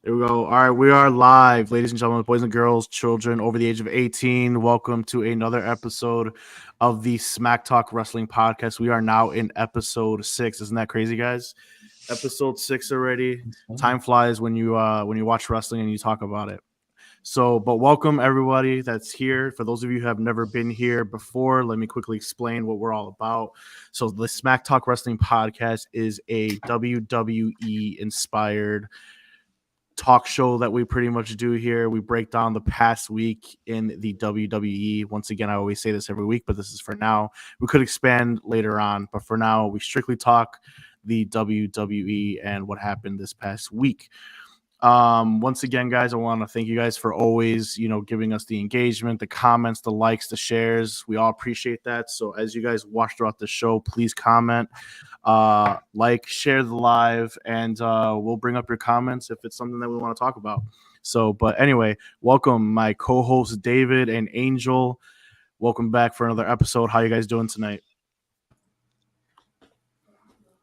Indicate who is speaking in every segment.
Speaker 1: Here we go. All right, we are live, ladies and gentlemen, boys and girls, children over the age of 18. Welcome to another episode of the Smacktalk Wrestling Podcast. We are now in episode 6. Isn't that crazy, guys? Episode 6 already. Time flies when you watch wrestling and you talk about it. So, but welcome everybody that's here. For those of you who have never been here before, let me quickly explain what we're all about. So, the Smack Talk Wrestling Podcast is a WWE inspired talk show that we pretty much do here. We break down the past week in the WWE. Once again, I always say this every week, but this is for now. We could expand later on, but for now, we strictly talk the WWE and what happened this past week. Once again, guys, I want to thank you guys for always, giving us the engagement, the comments, the likes, the shares. We all appreciate that. So as you guys watch throughout the show, please comment, like, share the live, and we'll bring up your comments if it's something that we want to talk about. So, but anyway, welcome my co-hosts David and Angel. Welcome back for another episode. How you guys doing tonight?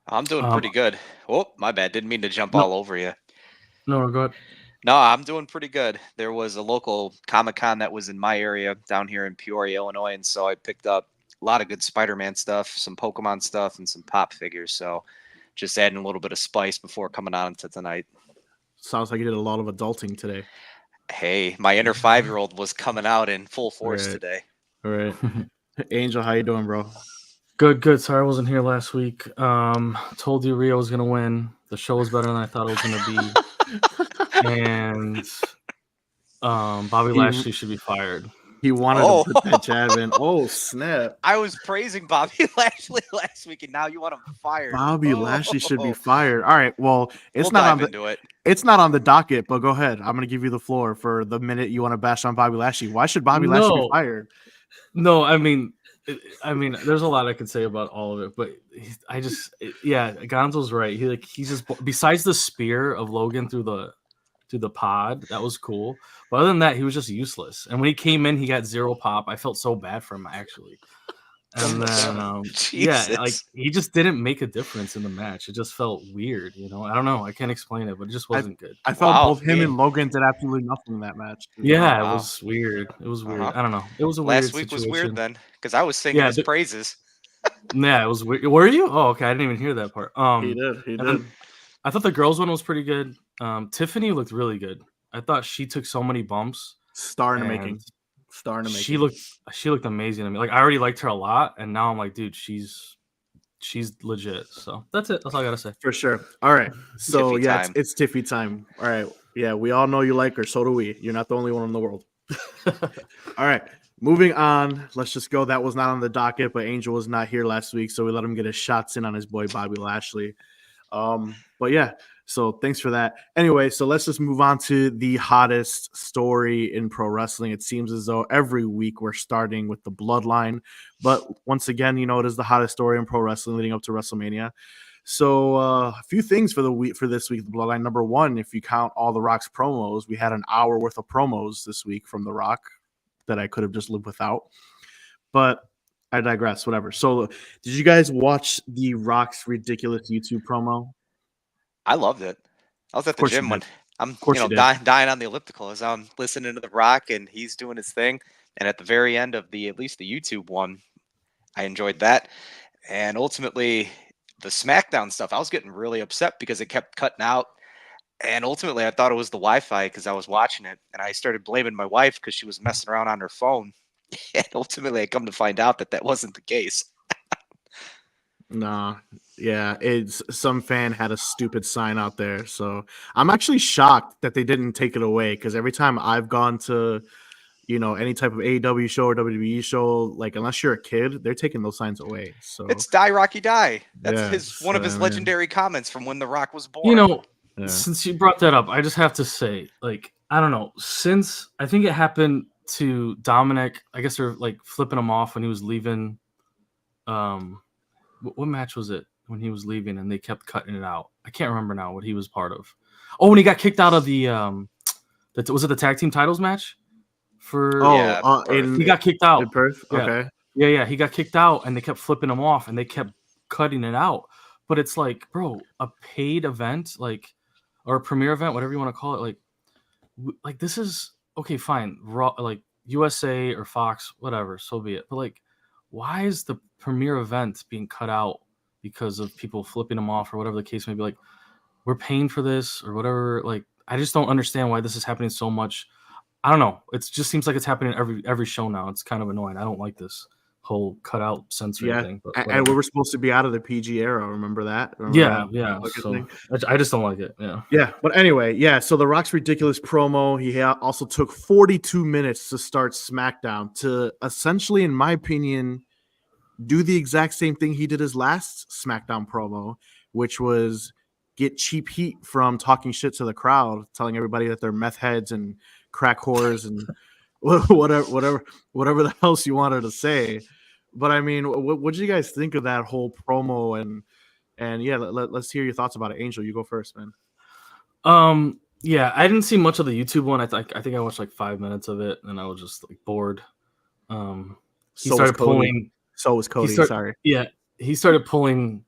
Speaker 2: I'm doing pretty good. Oh, my bad. Didn't mean to jump all over you.
Speaker 3: No, go ahead.
Speaker 2: No, I'm doing pretty good. There was a local Comic-Con that was in my area down here in Peoria, Illinois, and so I picked up a lot of good Spider-Man stuff, some Pokemon stuff, and some pop figures. So just adding a little bit of spice before coming on to tonight.
Speaker 1: Sounds like you did a lot of adulting today.
Speaker 2: Hey, my inner 5-year-old was coming out in full force today.
Speaker 1: All right. Angel, how you doing, bro?
Speaker 3: Good. Sorry I wasn't here last week. Told you Rio was going to win. The show was better than I thought it was going to be. And Bobby Lashley should be fired.
Speaker 1: He wanted to put that jab in. Oh, snap.
Speaker 2: I was praising Bobby Lashley last week, and now you want him fired.
Speaker 1: Bobby Lashley should be fired. All right. Well,
Speaker 2: It's not
Speaker 1: on the docket, but go ahead. I'm going to give you the floor for the minute you want to bash on Bobby Lashley. Why should Bobby Lashley be fired?
Speaker 3: No, I mean, there's a lot I could say about all of it, but Gonzo's right. He's just, besides the spear of Logan through the pod, that was cool. But other than that, he was just useless. And when he came in, he got 0 pop. I felt so bad for him, actually. And then, he just didn't make a difference in the match. It just felt weird, I don't know. I can't explain it, but it just wasn't good.
Speaker 1: I felt both him and Logan did absolutely nothing in that match.
Speaker 3: Yeah, It was weird. It was weird. I don't know. It was a weird
Speaker 2: Last week
Speaker 3: situation.
Speaker 2: was weird then, because I was singing his praises.
Speaker 3: Yeah, it was weird. Were you? Oh, okay. I didn't even hear that part.
Speaker 1: He did.
Speaker 3: I thought the girls' one was pretty good. Tiffany looked really good. I thought she took so many bumps.
Speaker 1: Star in the making.
Speaker 3: She looked amazing to me. Like, I already liked her a lot, and now I'm like, dude, she's legit. So that's it. That's all I gotta say.
Speaker 1: For sure. All right. So it's Tiffy time. All right. Yeah, we all know you like her. So do we. You're not the only one in the world. All right. Moving on. Let's just go. That was not on the docket, but Angel was not here last week, so we let him get his shots in on his boy Bobby Lashley. But yeah. So thanks for that. Anyway, so let's just move on to the hottest story in pro wrestling. It seems as though every week we're starting with the Bloodline, but once again, it is the hottest story in pro wrestling leading up to WrestleMania. So a few things for this week, the Bloodline. Number one, if you count all the Rock's promos, we had an hour worth of promos this week from the Rock that I could have just lived without. But I digress. Whatever. So, did you guys watch the Rock's ridiculous YouTube promo?
Speaker 2: I loved it. I was at the gym when I'm dying on the elliptical as I'm listening to The Rock and he's doing his thing. And at the very end of at least the YouTube one, I enjoyed that. And ultimately, the SmackDown stuff, I was getting really upset because it kept cutting out. And ultimately, I thought it was the Wi-Fi because I was watching it. And I started blaming my wife because she was messing around on her phone. And ultimately, I come to find out that wasn't the case.
Speaker 1: Nah. Yeah, it's some fan had a stupid sign out there. So I'm actually shocked that they didn't take it away because every time I've gone to, any type of AEW show or WWE show, like unless you're a kid, they're taking those signs away. So
Speaker 2: it's Die Rocky Die. That's one of his legendary comments from when The Rock was born.
Speaker 3: Since you brought that up, I just have to say, like, I don't know, since I think it happened to Dominic, I guess they're like flipping him off when he was leaving. What match was it? When he was leaving and they kept cutting it out. I can't remember now what he was part of. Oh, when he got kicked out of the was it the tag team titles match? He got kicked out.
Speaker 1: In Perth?
Speaker 3: Yeah.
Speaker 1: Okay.
Speaker 3: Yeah. He got kicked out and they kept flipping him off and they kept cutting it out. But it's like, bro, a paid event, like, or a premiere event, whatever you want to call it. Like this is okay, fine. Raw, like USA or Fox, whatever, so be it. But like, why is the premiere event being cut out because of people flipping them off or whatever the case may be? Like, we're paying for this or whatever. Like, I just don't understand why this is happening so much. I don't know. It just seems like it's happening every show now. It's kind of annoying. I don't like this whole cutout censoring thing. But
Speaker 1: and we were supposed to be out of the PG era. Remember that?
Speaker 3: Yeah. So I just don't like it.
Speaker 1: Yeah. But anyway, yeah. So The Rock's ridiculous promo. He also took 42 minutes to start SmackDown to essentially, in my opinion, do the exact same thing he did his last SmackDown promo, which was get cheap heat from talking shit to the crowd, telling everybody that they're meth heads and crack whores and whatever the else you wanted to say. But I mean, what did you guys think of that whole promo? And yeah, let's hear your thoughts about it. Angel, you go first, man.
Speaker 3: Yeah, I didn't see much of the YouTube one. I think I watched like 5 minutes of it, and I was just like bored. He started pulling.
Speaker 1: So was Cody. Sorry.
Speaker 3: Yeah, he started pulling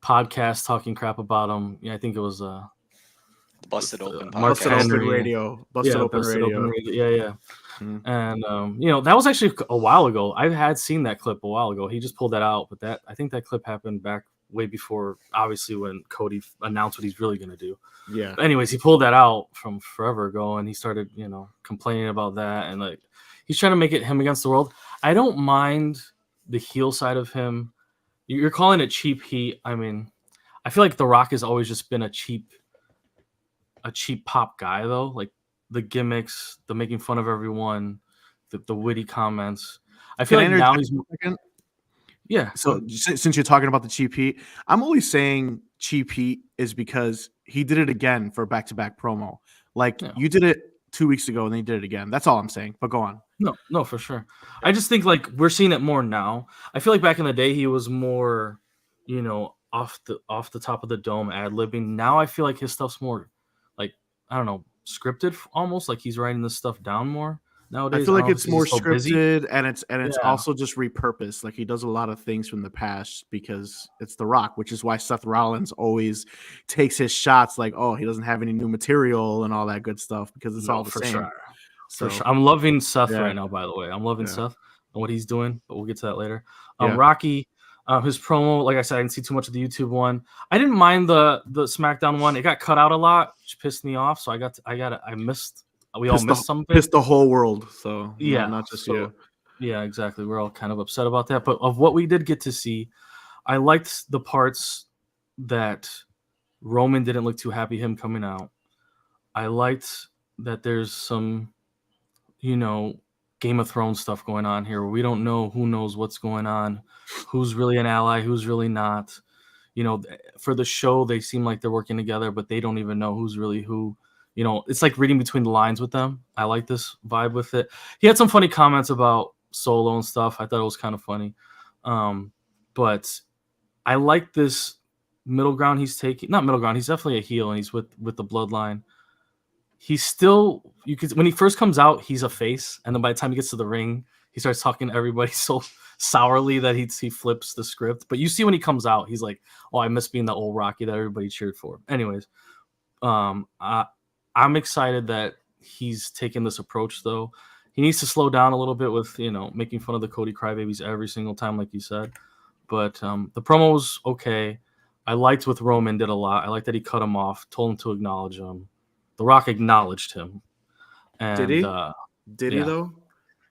Speaker 3: podcasts talking crap about him. Yeah, I think it was
Speaker 2: Busted Open
Speaker 1: Radio. Busted Open Radio.
Speaker 3: Yeah. Mm-hmm. And that was actually a while ago. I had seen that clip a while ago. He just pulled that out, but I think that clip happened back way before, obviously, when Cody announced what he's really going to do.
Speaker 1: Yeah.
Speaker 3: But anyways, he pulled that out from forever ago, and he started, complaining about that, and like he's trying to make it him against the world. I don't mind the heel side of him. You're calling it cheap heat. I mean, I feel like The Rock has always just been a cheap pop guy, though. Like the gimmicks, the making fun of everyone, the witty comments. I feel like now he's yeah.
Speaker 1: So since you're talking about the cheap heat, I'm only saying cheap heat is because he did it again for back-to-back promo. Like you did it 2 weeks ago and then you did it again. That's all I'm saying. But go on.
Speaker 3: No, for sure. I just think like we're seeing it more now. I feel like back in the day he was more, off the top of the dome ad-libbing. Now I feel like his stuff's more like, I don't know, scripted almost, like he's writing this stuff down more nowadays.
Speaker 1: I feel like it's more scripted and it's also just repurposed. Like he does a lot of things from the past because it's The Rock, which is why Seth Rollins always takes his shots like, oh, he doesn't have any new material and all that good stuff because it's all the same.
Speaker 3: Sure. So, for sure. I'm loving Seth right now, by the way. I'm loving Seth and what he's doing, but we'll get to that later. Rocky, his promo, like I said, I didn't see too much of the YouTube one. I didn't mind the SmackDown one. It got cut out a lot, which pissed me off. So I missed. We all missed something.
Speaker 1: Pissed the whole world. So not just you.
Speaker 3: Yeah, exactly. We're all kind of upset about that. But of what we did get to see, I liked the parts that Roman didn't look too happy him coming out. I liked that there's some, Game of Thrones stuff going on here where we don't know who knows what's going on, who's really an ally, who's really not. For the show, they seem like they're working together, but they don't even know who's really who. It's like reading between the lines with them. I like this vibe with it. He had some funny comments about Solo and stuff. I thought it was kind of funny. But I like this middle ground he's taking. Not middle ground. He's definitely a heel, and he's with the bloodline. He's still, when he first comes out, he's a face, and then by the time he gets to the ring, he starts talking to everybody so sourly that he flips the script. But you see when he comes out, he's like, "Oh, I miss being the old Rocky that everybody cheered for." Anyways, I'm excited that he's taking this approach, though. He needs to slow down a little bit with making fun of the Cody crybabies every single time, like you said. But the promo was okay. I liked what Roman did a lot. I liked that he cut him off, told him to acknowledge him. The Rock acknowledged him. And,
Speaker 1: did he? Did he though?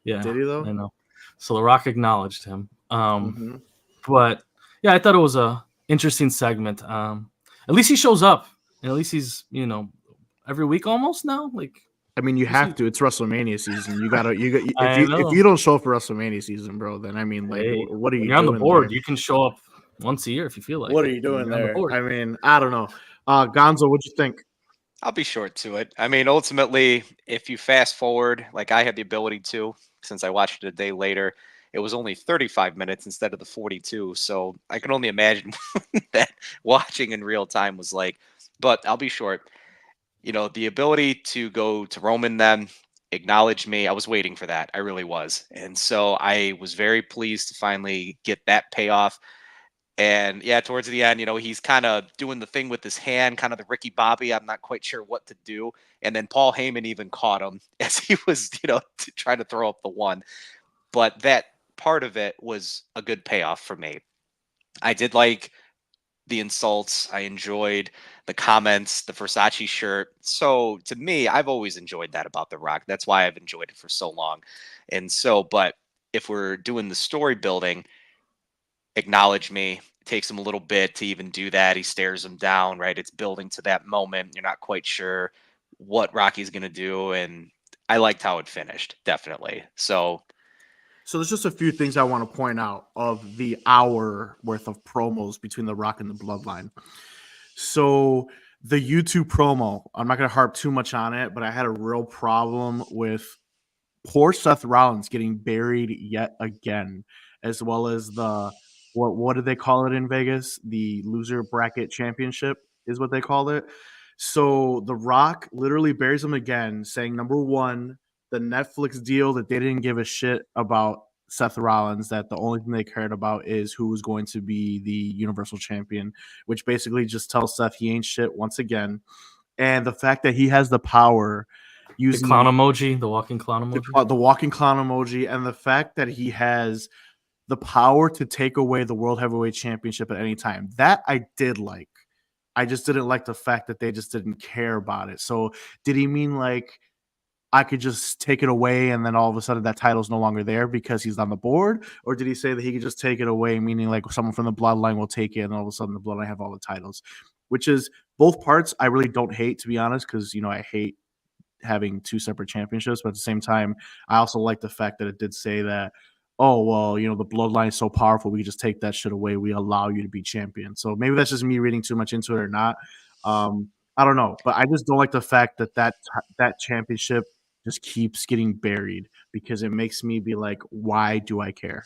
Speaker 3: Yeah.
Speaker 1: Did he though?
Speaker 3: I know. So The Rock acknowledged him. But yeah, I thought it was a interesting segment. At least he shows up, and at least he's every week almost now. Like,
Speaker 1: I mean, you have to. It's WrestleMania season. If you don't show up for WrestleMania season, bro, then I mean, like, what are you doing?
Speaker 3: You're on the board.
Speaker 1: There?
Speaker 3: You can show up once a year if you feel like.
Speaker 1: What are you doing there? I mean, I don't know. Gonzo, what'd you think?
Speaker 2: I'll be short to it. I mean, ultimately, if you fast forward, like I had the ability to, since I watched it a day later, it was only 35 minutes instead of the 42. So I can only imagine that watching in real time was like. But I'll be short. The ability to go to Roman then, acknowledge me, I was waiting for that. I really was. And so I was very pleased to finally get that payoff. And yeah, towards the end, he's kind of doing the thing with his hand, kind of the Ricky Bobby. I'm not quite sure what to do. And then Paul Heyman even caught him as he was, trying to throw up the one. But that part of it was a good payoff for me. I did like the insults. I enjoyed the comments, the Versace shirt. So to me, I've always enjoyed that about The Rock. That's why I've enjoyed it for so long. And so, but if we're doing the story building, acknowledge me. It takes him a little bit to even do that. He stares him down, right? It's building to that moment. You're not quite sure what Rocky's going to do. And I liked how it finished, definitely. So
Speaker 1: there's just a few things I want to point out of the hour worth of promos between The Rock and the Bloodline. So the YouTube promo, I'm not going to harp too much on it, but I had a real problem with poor Seth Rollins getting buried yet again, as well as the what did they call it in Vegas? The loser bracket championship is what they called it. So The Rock literally buries him again, saying number one, the Netflix deal that they didn't give a shit about Seth Rollins, that the only thing they cared about is who was going to be the Universal Champion, which basically just tells Seth he ain't shit once again. And the fact that he has the power using
Speaker 3: the clown emoji, the walking clown emoji,
Speaker 1: the walking clown emoji, and the fact that he has the power to take away the World Heavyweight Championship at any time. That I did like. I just didn't like the fact that they just didn't care about it. So did he mean like I could just take it away and then all of a sudden that title's no longer there because he's on the board? Or did he say that he could just take it away, meaning like someone from the bloodline will take it and all of a sudden the bloodline have all the titles? Which is both parts I really don't hate, to be honest, because, I hate having two separate championships. But at the same time, I also like the fact that it did say that, oh, well, the bloodline is so powerful, we just take that shit away. We allow you to be champion. So maybe that's just me reading too much into it or not. I don't know. But I just don't like the fact that championship just keeps getting buried, because it makes me be like, why do I care?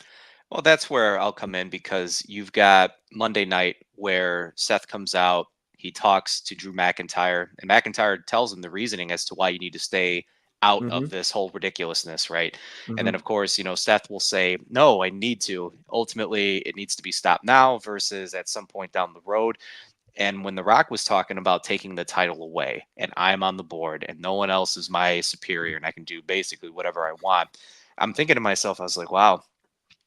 Speaker 2: Well, that's where I'll come in, because you've got Monday night where Seth comes out, he talks to Drew McIntyre, and McIntyre tells him the reasoning as to why you need to stay out of this whole ridiculousness, right? And then, of course, Seth will say, no, I need to. Ultimately, it needs to be stopped now versus at some point down the road. And when The Rock was talking about taking the title away and I'm on the board and no one else is my superior and I can do basically whatever I want, I'm thinking to myself, I was like, wow,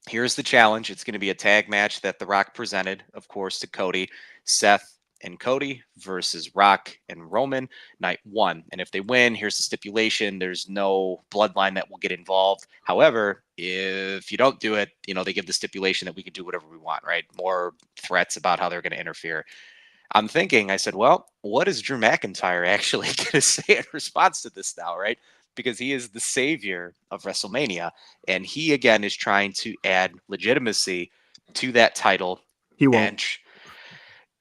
Speaker 2: here's the challenge. It's going to be a tag match that The Rock presented, of course, to Cody. Seth and Cody versus Rock and Roman, night one. And if they win, here's the stipulation. There's no bloodline that will get involved. However, if you don't do it, they give the stipulation that we can do whatever we want, right? More threats about how they're going to interfere. I'm thinking, I said, well, what is Drew McIntyre actually going to say in response to this now, right? Because he is the savior of WrestleMania. And he, again, is trying to add legitimacy to that title.
Speaker 1: He won't.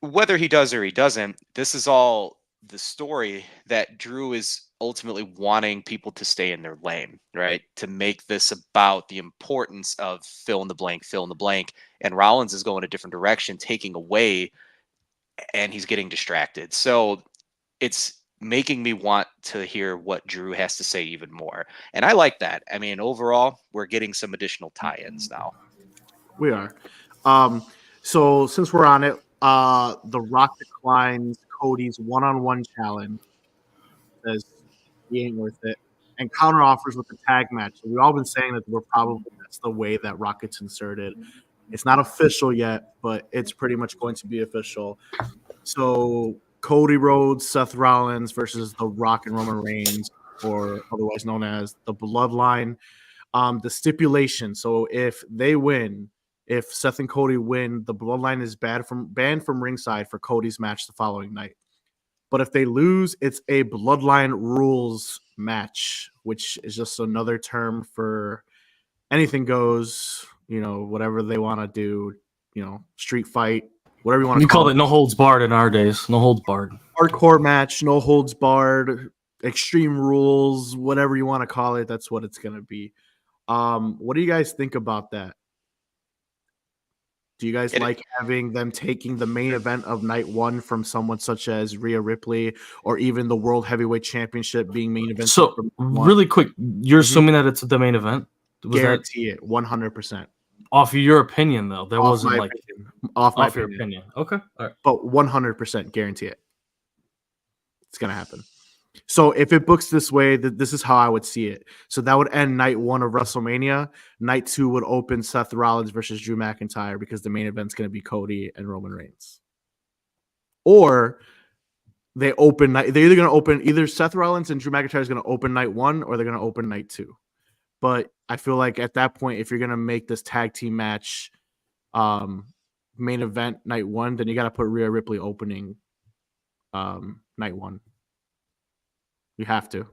Speaker 2: And whether he does or he doesn't, this is all the story that Drew is ultimately wanting people to stay in their lane, right? To make this about the importance of fill in the blank. And Rollins is going a different direction, taking away, and he's getting distracted. So it's making me want to hear what Drew has to say even more. And I like that. I mean, overall, we're getting some additional tie-ins now.
Speaker 1: We are. So since we're on it, The Rock declines Cody's one-on-one challenge. Says he ain't worth it, and counter offers with the tag match. So we've all been saying that that's the way that Rock gets inserted. It's not official yet, but it's pretty much going to be official. So Cody Rhodes, Seth Rollins versus The Rock and Roman Reigns, or otherwise known as the Bloodline. The stipulation. So if they win, if Seth and Cody win, the Bloodline is banned from ringside for Cody's match the following night. But if they lose, it's a Bloodline rules match, which is just another term for anything goes, whatever they want to do, street fight, whatever you want to call it.
Speaker 3: You call it no holds barred in our days. No holds barred.
Speaker 1: Hardcore match, no holds barred, extreme rules, whatever you want to call it. That's what it's going to be. What do you guys think about that? Do you guys like having them taking the main event of night one from someone such as Rhea Ripley, or even the World Heavyweight Championship being main event?
Speaker 3: So really quick, you're assuming that it's the main event?
Speaker 1: Guarantee it, 100%.
Speaker 3: Off of your opinion, though, there wasn't like
Speaker 1: off
Speaker 3: your opinion. Okay, all right.
Speaker 1: But 100% guarantee it. It's gonna happen. So if it books this way, this is how I would see it. So that would end night 1 of WrestleMania. Night 2 would open Seth Rollins versus Drew McIntyre because the main event's going to be Cody and Roman Reigns. Or they're either going to open either Seth Rollins and Drew McIntyre is going to open night 1 or they're going to open night 2. But I feel like at that point, if you're going to make this tag team match main event night 1, then you got to put Rhea Ripley opening night 1. You have to.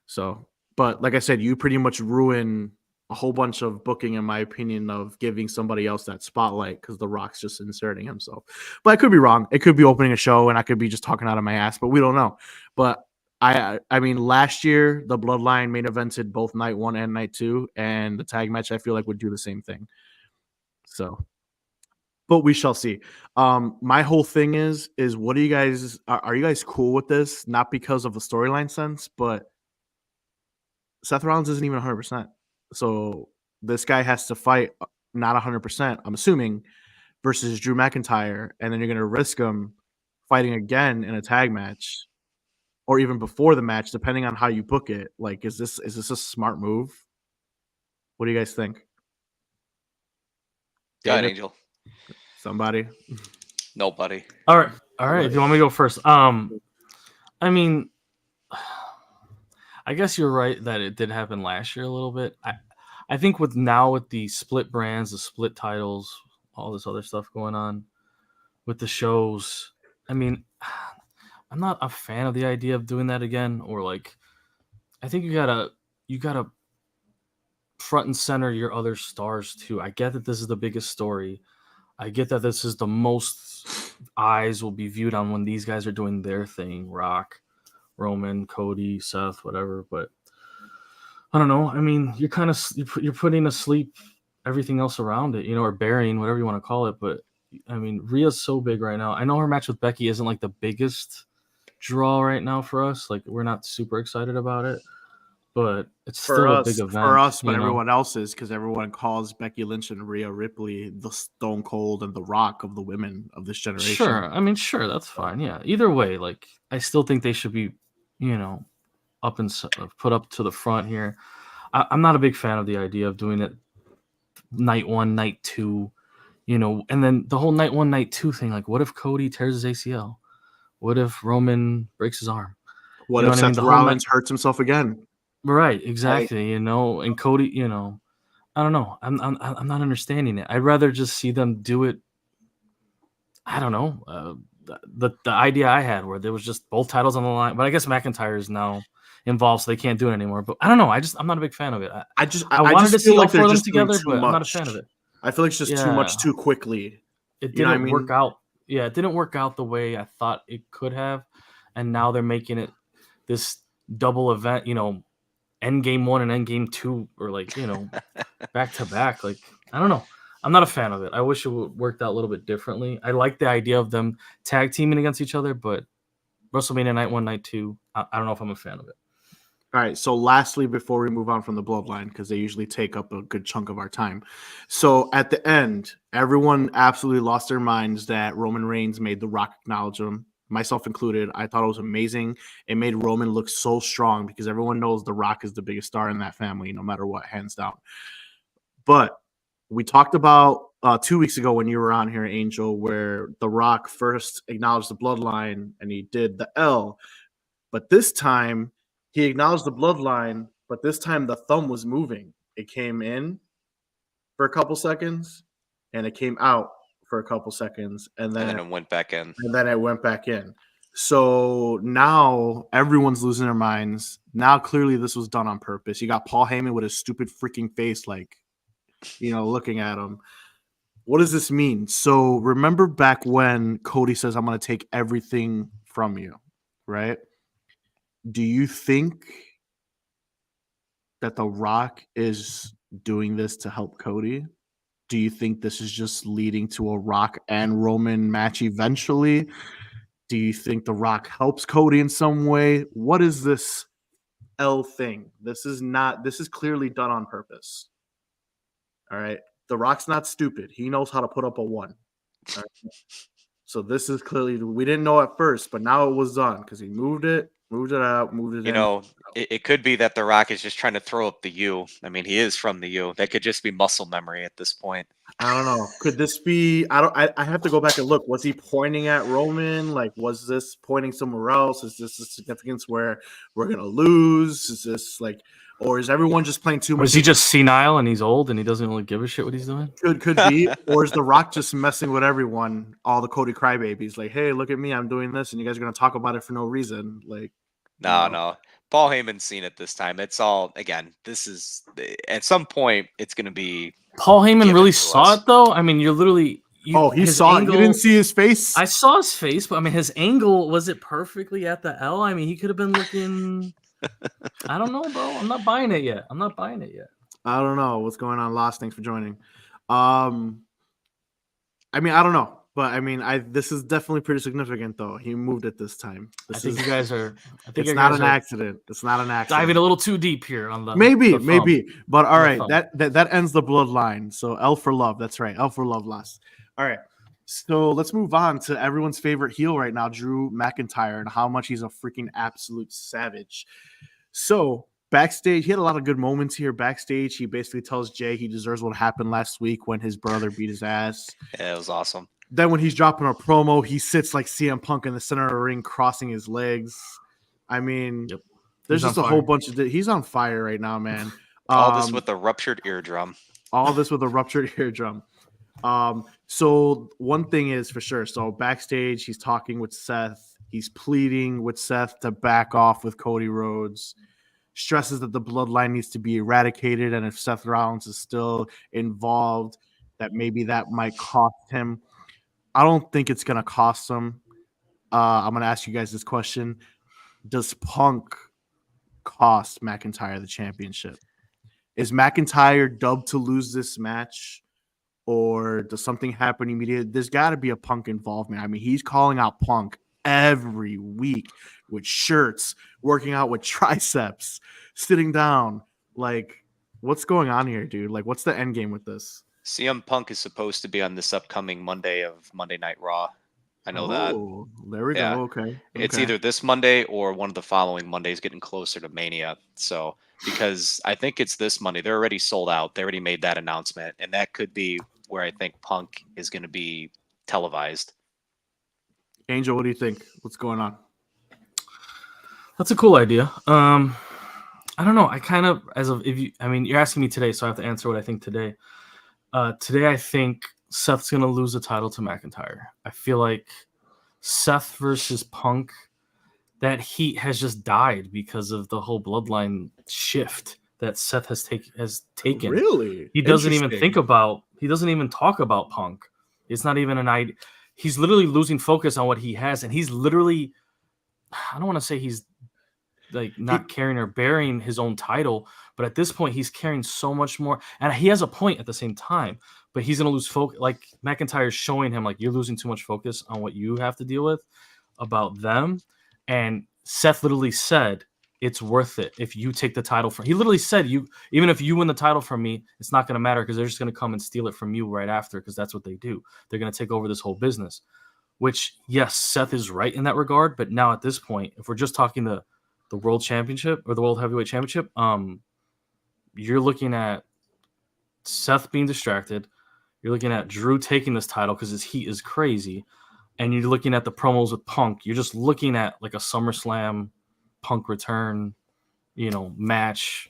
Speaker 1: So, but like I said, you pretty much ruin a whole bunch of booking, in my opinion, of giving somebody else that spotlight because The Rock's just inserting himself. But I could be wrong. It could be opening a show and I could be just talking out of my ass, but we don't know. But I mean, last year, the Bloodline main evented both night 1 and night 2, and the tag match, I feel like, would do the same thing. So, but we shall see. My whole thing is what are you guys cool with this? Not because of the storyline sense, but Seth Rollins isn't even 100%. So this guy has to fight not 100%, I'm assuming, versus Drew McIntyre, and then you're going to risk him fighting again in a tag match or even before the match, depending on how you book it. Like, is this a smart move? What do you guys think?
Speaker 2: Go ahead, Angel.
Speaker 1: Somebody?
Speaker 2: Nobody.
Speaker 3: All right. If you want me to go first. I mean, I guess you're right that it did happen last year a little bit. I think with the split brands, the split titles, all this other stuff going on with the shows, I mean, I'm not a fan of the idea of doing that again. Or like, I think you gotta front and center your other stars too. I get that this is the biggest story. I get that this is the most eyes will be viewed on when these guys are doing their thing. Rock, Roman, Cody, Seth, whatever. But I don't know. I mean, you're putting asleep everything else around it, or burying, whatever you want to call it. But I mean, Rhea's so big right now. I know her match with Becky isn't like the biggest draw right now for us. Like, we're not super excited about it, but it's still a big event
Speaker 1: for us. But everyone else is, because everyone calls Becky Lynch and Rhea Ripley the Stone Cold and the Rock of the women of this generation.
Speaker 3: Sure, I mean, sure, that's fine. Yeah, either way, like, I still think they should be, up and put up to the front here. I'm not a big fan of the idea of doing it night 1, night 2, and then the whole night 1, night 2 thing. Like, what if Cody tears his ACL? What if Roman breaks his arm?
Speaker 1: What if Seth Rollins hurts himself again?
Speaker 3: Right, exactly. And Cody, I don't know. I'm not understanding it. I'd rather just see them do it. I don't know. The idea I had where there was just both titles on the line, but I guess McIntyre is now involved, so they can't do it anymore. But I don't know. I'm not a big fan of it. I wanted to see all 4 of them together, but I'm not a fan of it.
Speaker 1: I feel like it's just too much too quickly.
Speaker 3: It didn't work out. Yeah, it didn't work out the way I thought it could have, and now they're making it this double event. Endgame 1 and Endgame 2, or like back to back. Like, I don't know. I'm not a fan of it. I wish it worked out a little bit differently. I like the idea of them tag teaming against each other, but WrestleMania night 1, night 2, I don't know if I'm a fan of it.
Speaker 1: All right. So lastly, before we move on from the Bloodline, because they usually take up a good chunk of our time. So at the end, everyone absolutely lost their minds that Roman Reigns made The Rock acknowledge him, myself included. I thought it was amazing. It made Roman look so strong because everyone knows The Rock is the biggest star in that family, no matter what, hands down. But we talked about 2 weeks ago when you were on here, Angel, where The Rock first acknowledged the Bloodline and he did the L. But this time, he acknowledged the Bloodline, but this time the thumb was moving. It came in for a couple seconds, and it came out for a couple seconds, and then
Speaker 2: it went back in.
Speaker 1: And then it went back in. So now everyone's losing their minds. Now clearly this was done on purpose. You got Paul Heyman with his stupid freaking face, like, looking at him. What does this mean? So remember back when Cody says, I'm going to take everything from you, right? Do you think that The Rock is doing this to help Cody? Do you think this is just leading to a Rock and Roman match eventually? Do you think The Rock helps Cody in some way? What is this L thing? This is clearly done on purpose. All right. The Rock's not stupid. He knows how to put up a 1. Right? So this is clearly, we didn't know at first, but now it was done because he moved it out, moved it in.
Speaker 2: It could be that The Rock is just trying to throw up the U. I mean, he is from the U. That could just be muscle memory at this point.
Speaker 1: I don't know. Could this be? I have to go back and look. Was he pointing at Roman? Like, was this pointing somewhere else? Is this the significance where we're gonna lose? Is this like, or is everyone just playing too much?
Speaker 3: Or is he just senile and he's old and he doesn't really give a shit what he's doing?
Speaker 1: Could be. Or is The Rock just messing with everyone? All the Cody crybabies, like, hey, look at me, I'm doing this, and you guys are gonna talk about it for no reason. Like,
Speaker 2: no. Paul Heyman's seen it this time. It's all, again, this is, at some point, it's going to be.
Speaker 3: Paul Heyman really saw it, though? I mean, you're literally.
Speaker 1: He saw it. You didn't see his face?
Speaker 3: I saw his face, but I mean, his angle, was it perfectly at the L? I mean, he could have been looking. I don't know, bro. I'm not buying it yet.
Speaker 1: I don't know what's going on. Lost. Thanks for joining. I mean, I don't know. But I mean, this is definitely pretty significant, though. He moved it this time.
Speaker 3: I think you guys are.
Speaker 1: It's not an accident. It's not an accident.
Speaker 3: Diving a little too deep here on the.
Speaker 1: Maybe. But all right, that ends the bloodline. So L for love. That's right. L for love. Last. All right. So let's move on to everyone's favorite heel right now, Drew McIntyre, and how much he's a freaking absolute savage. So backstage, he had a lot of good moments here. Backstage, he basically tells Jay he deserves what happened last week when his brother beat his ass.
Speaker 2: Yeah, it was awesome.
Speaker 1: Then when he's dropping a promo, he sits like CM Punk in the center of the ring, crossing his legs. I mean, there's just a whole bunch of – he's on fire right now, man.
Speaker 2: All this with a ruptured eardrum.
Speaker 1: So one thing is for sure. So backstage, he's talking with Seth. He's pleading with Seth to back off with Cody Rhodes. Stresses that the bloodline needs to be eradicated, and if Seth Rollins is still involved, that maybe that might cost him. I don't think it's going to cost him. I'm going to ask you guys this question. Does Punk cost McIntyre the championship? Is McIntyre dubbed to lose this match, or does something happen immediately? There's got to be a Punk involvement. I mean, he's calling out Punk every week with shirts, working out with triceps, sitting down. Like, what's going on here, dude? Like, what's the end game with this?
Speaker 2: CM Punk is supposed to be on this upcoming Monday of Monday Night Raw. I know that.
Speaker 1: There we go. Okay.
Speaker 2: It's either this Monday or one of the following Mondays, getting closer to Mania. So, because I think it's this Monday, they're already sold out. They already made that announcement, and that could be where I think Punk is going to be televised.
Speaker 1: Angel, what do you think? What's going on?
Speaker 3: That's a cool idea. I don't know. I kind of, you're asking me today, so I have to answer what I think today. Today, I think Seth's going to lose the title to McIntyre. I feel like Seth versus Punk, that heat has just died because of the whole bloodline shift that Seth has taken.
Speaker 1: Really?
Speaker 3: He doesn't even he doesn't even talk about Punk. It's not even an idea. He's literally losing focus on what he has. And he's literally, I don't want to say he's like not carrying or bearing his own title, but at this point he's carrying so much more, and he has a point at the same time, but he's going to lose focus. Like McIntyre's showing him, like, you're losing too much focus on what you have to deal with about them. And Seth literally said, it's worth it if you take the title from, he literally said, even if you win the title from me, it's not going to matter because they're just going to come and steal it from you right after, because that's what they do. They're going to take over this whole business, which, yes, Seth is right in that regard. But now at this point, if we're just talking the World Championship or the World Heavyweight Championship, you're looking at Seth being distracted. You're looking at Drew taking this title because his heat is crazy. And you're looking at the promos with Punk. You're just looking at like a SummerSlam Punk return, match.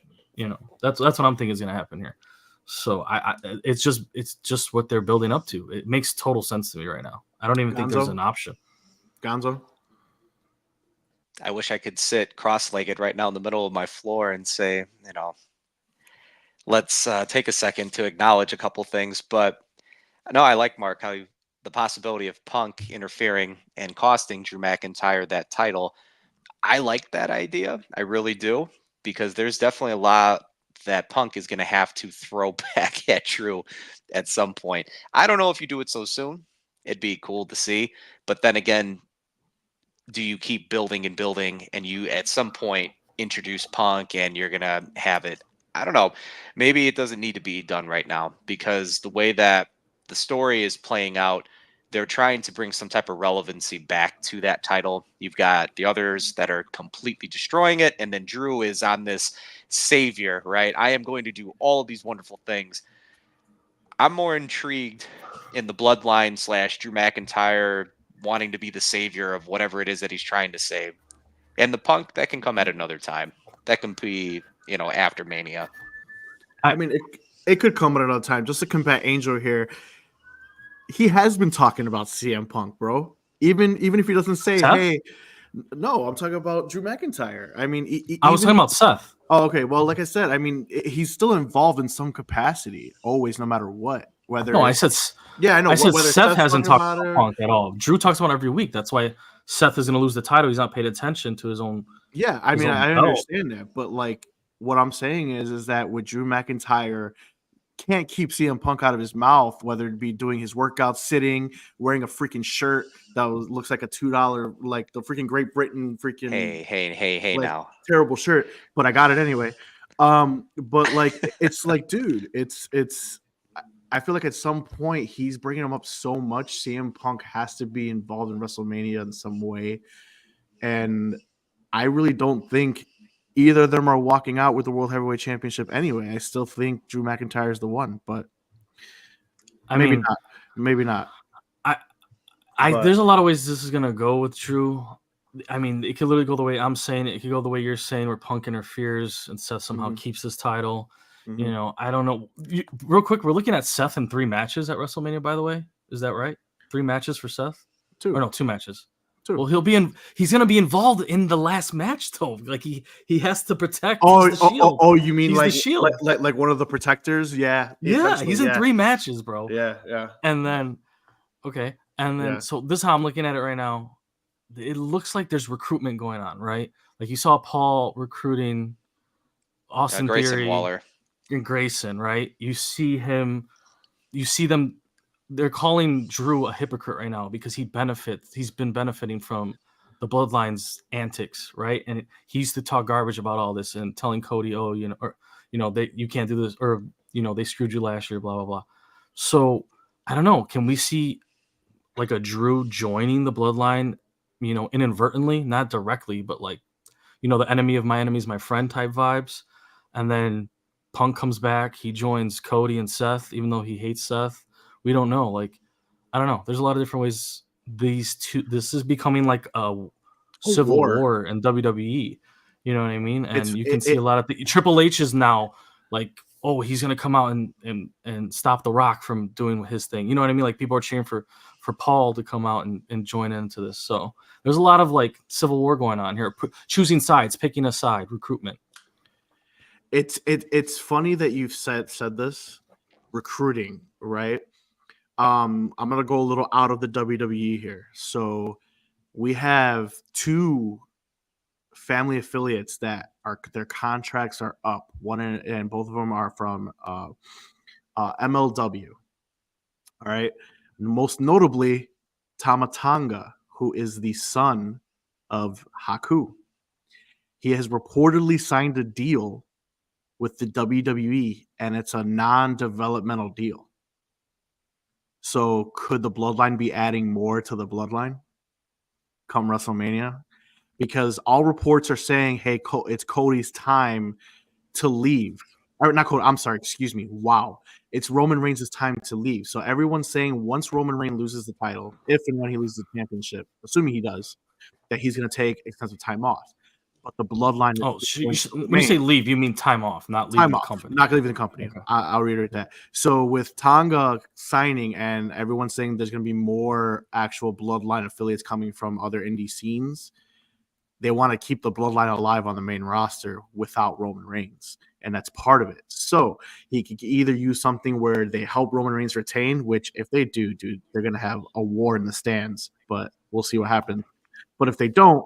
Speaker 3: That's what I'm thinking is going to happen here. So it's just what they're building up to. It makes total sense to me right now. I don't even think there's an option.
Speaker 1: Gonzo?
Speaker 2: I wish I could sit cross-legged right now in the middle of my floor and say, let's take a second to acknowledge a couple things. But no, I like, Mark, how the possibility of Punk interfering and costing Drew McIntyre that title. I like that idea. I really do, because there's definitely a lot that Punk is going to have to throw back at Drew at some point. I don't know if you do it so soon. It'd be cool to see. But then again, do you keep building and building, and you at some point introduce Punk and you're going to have it I don't know. Maybe it doesn't need to be done right now because the way that the story is playing out, they're trying to bring some type of relevancy back to that title. You've got the others that are completely destroying it, and then Drew is on this savior, right? I am going to do all of these wonderful things. I'm more intrigued in the bloodline / Drew McIntyre wanting to be the savior of whatever it is that he's trying to save. And the Punk, that can come at another time. That can be, after Mania.
Speaker 1: I mean, it could come at another time. Just to combat Angel here, he has been talking about CM Punk, bro. Even if he doesn't say,
Speaker 3: Seth?
Speaker 1: hey, no, I'm talking about Drew McIntyre. I mean,
Speaker 3: I was talking about Seth.
Speaker 1: Oh, okay. Well, like I said, I mean, he's still involved in some capacity, always, no matter what. Whether
Speaker 3: I said,
Speaker 1: yeah, I know.
Speaker 3: I said
Speaker 1: whether
Speaker 3: Seth hasn't talked
Speaker 1: about
Speaker 3: about Punk at all. Drew talks about it every week. That's why Seth is going to lose the title. He's not paid attention to his own.
Speaker 1: Yeah, I mean, I understand that, but like, what I'm saying is that with Drew McIntyre, can't keep CM Punk out of his mouth, whether it be doing his workout, sitting, wearing a freaking shirt that looks like a $2, like the freaking Great Britain freaking
Speaker 2: hey
Speaker 1: like,
Speaker 2: now
Speaker 1: terrible shirt, but I got it anyway. But like, it's like, dude, it's. I feel like at some point he's bringing him up so much. CM Punk has to be involved in WrestleMania in some way, and I really don't think either of them are walking out with the World Heavyweight Championship anyway. I still think Drew McIntyre is the one, but maybe not. Maybe not.
Speaker 3: There's a lot of ways this is gonna go with Drew. I mean, it could literally go the way I'm saying it. It could go the way you're saying, where Punk interferes and Seth somehow keeps his title.
Speaker 1: Mm-hmm.
Speaker 3: I don't know. Real quick, we're looking at Seth in 3 matches at WrestleMania, by the way. Is that right? 3 matches for Seth?
Speaker 1: 2.
Speaker 3: Or no, 2 matches.
Speaker 1: 2.
Speaker 3: Well, he's going to be involved in the last match, though. Like, he has to protect the Shield.
Speaker 1: Oh, you mean
Speaker 3: he's
Speaker 1: like
Speaker 3: the Shield.
Speaker 1: Like one of the protectors? Yeah.
Speaker 3: Yeah, he's in 3 matches, bro.
Speaker 1: Yeah.
Speaker 3: And then, okay. And then, so this is how I'm looking at it right now. It looks like there's recruitment going on, right? Like, you saw Paul recruiting Austin
Speaker 2: Grayson
Speaker 3: Theory.
Speaker 2: Waller.
Speaker 3: And Grayson, right? You see them. They're calling Drew a hypocrite right now because he's been benefiting from the Bloodline's antics, right? And he used to talk garbage about all this and telling Cody, you can't do this, or they screwed you last year, blah blah blah. So I don't know. Can we see like a Drew joining the Bloodline, inadvertently, not directly, but like, the enemy of my enemy is my friend type vibes, and then Punk comes back, he joins Cody and Seth, even though he hates Seth. We don't know. Like, I don't know. There's a lot of different ways this is becoming like a civil war in WWE. You know what I mean? And you can see a lot of Triple H is now like, oh, he's gonna come out and stop The Rock from doing his thing. You know what I mean? Like, people are cheering for Paul to come out and join into this. So there's a lot of like civil war going on here, choosing sides, picking a side, recruitment.
Speaker 1: It's funny that you've said this recruiting, right? I'm gonna go a little out of the WWE here. So we have 2 family affiliates that their contracts are up. One and both of them are from MLW. All right. Most notably, Tama Tonga, who is the son of Haku. He has reportedly signed a deal with the WWE, and it's a non-developmental deal. So could the Bloodline be adding more to the Bloodline come WrestleMania? Because all reports are saying, hey, it's Cody's time to leave. Or not Cody, I'm sorry, excuse me. Wow. It's Roman Reigns' time to leave. So everyone's saying once Roman Reigns loses the title, if and when he loses the championship, assuming he does, that he's going to take extensive time off. But the Bloodline.
Speaker 3: When you say leave, you mean time off, not leaving the company.
Speaker 1: Not leaving the company. Okay. I'll reiterate that. So with Tonga signing and everyone saying there's going to be more actual Bloodline affiliates coming from other indie scenes, they want to keep the Bloodline alive on the main roster without Roman Reigns. And that's part of it. So he could either use something where they help Roman Reigns retain, which if they do, dude, they're going to have a war in the stands. But we'll see what happens. But if they don't,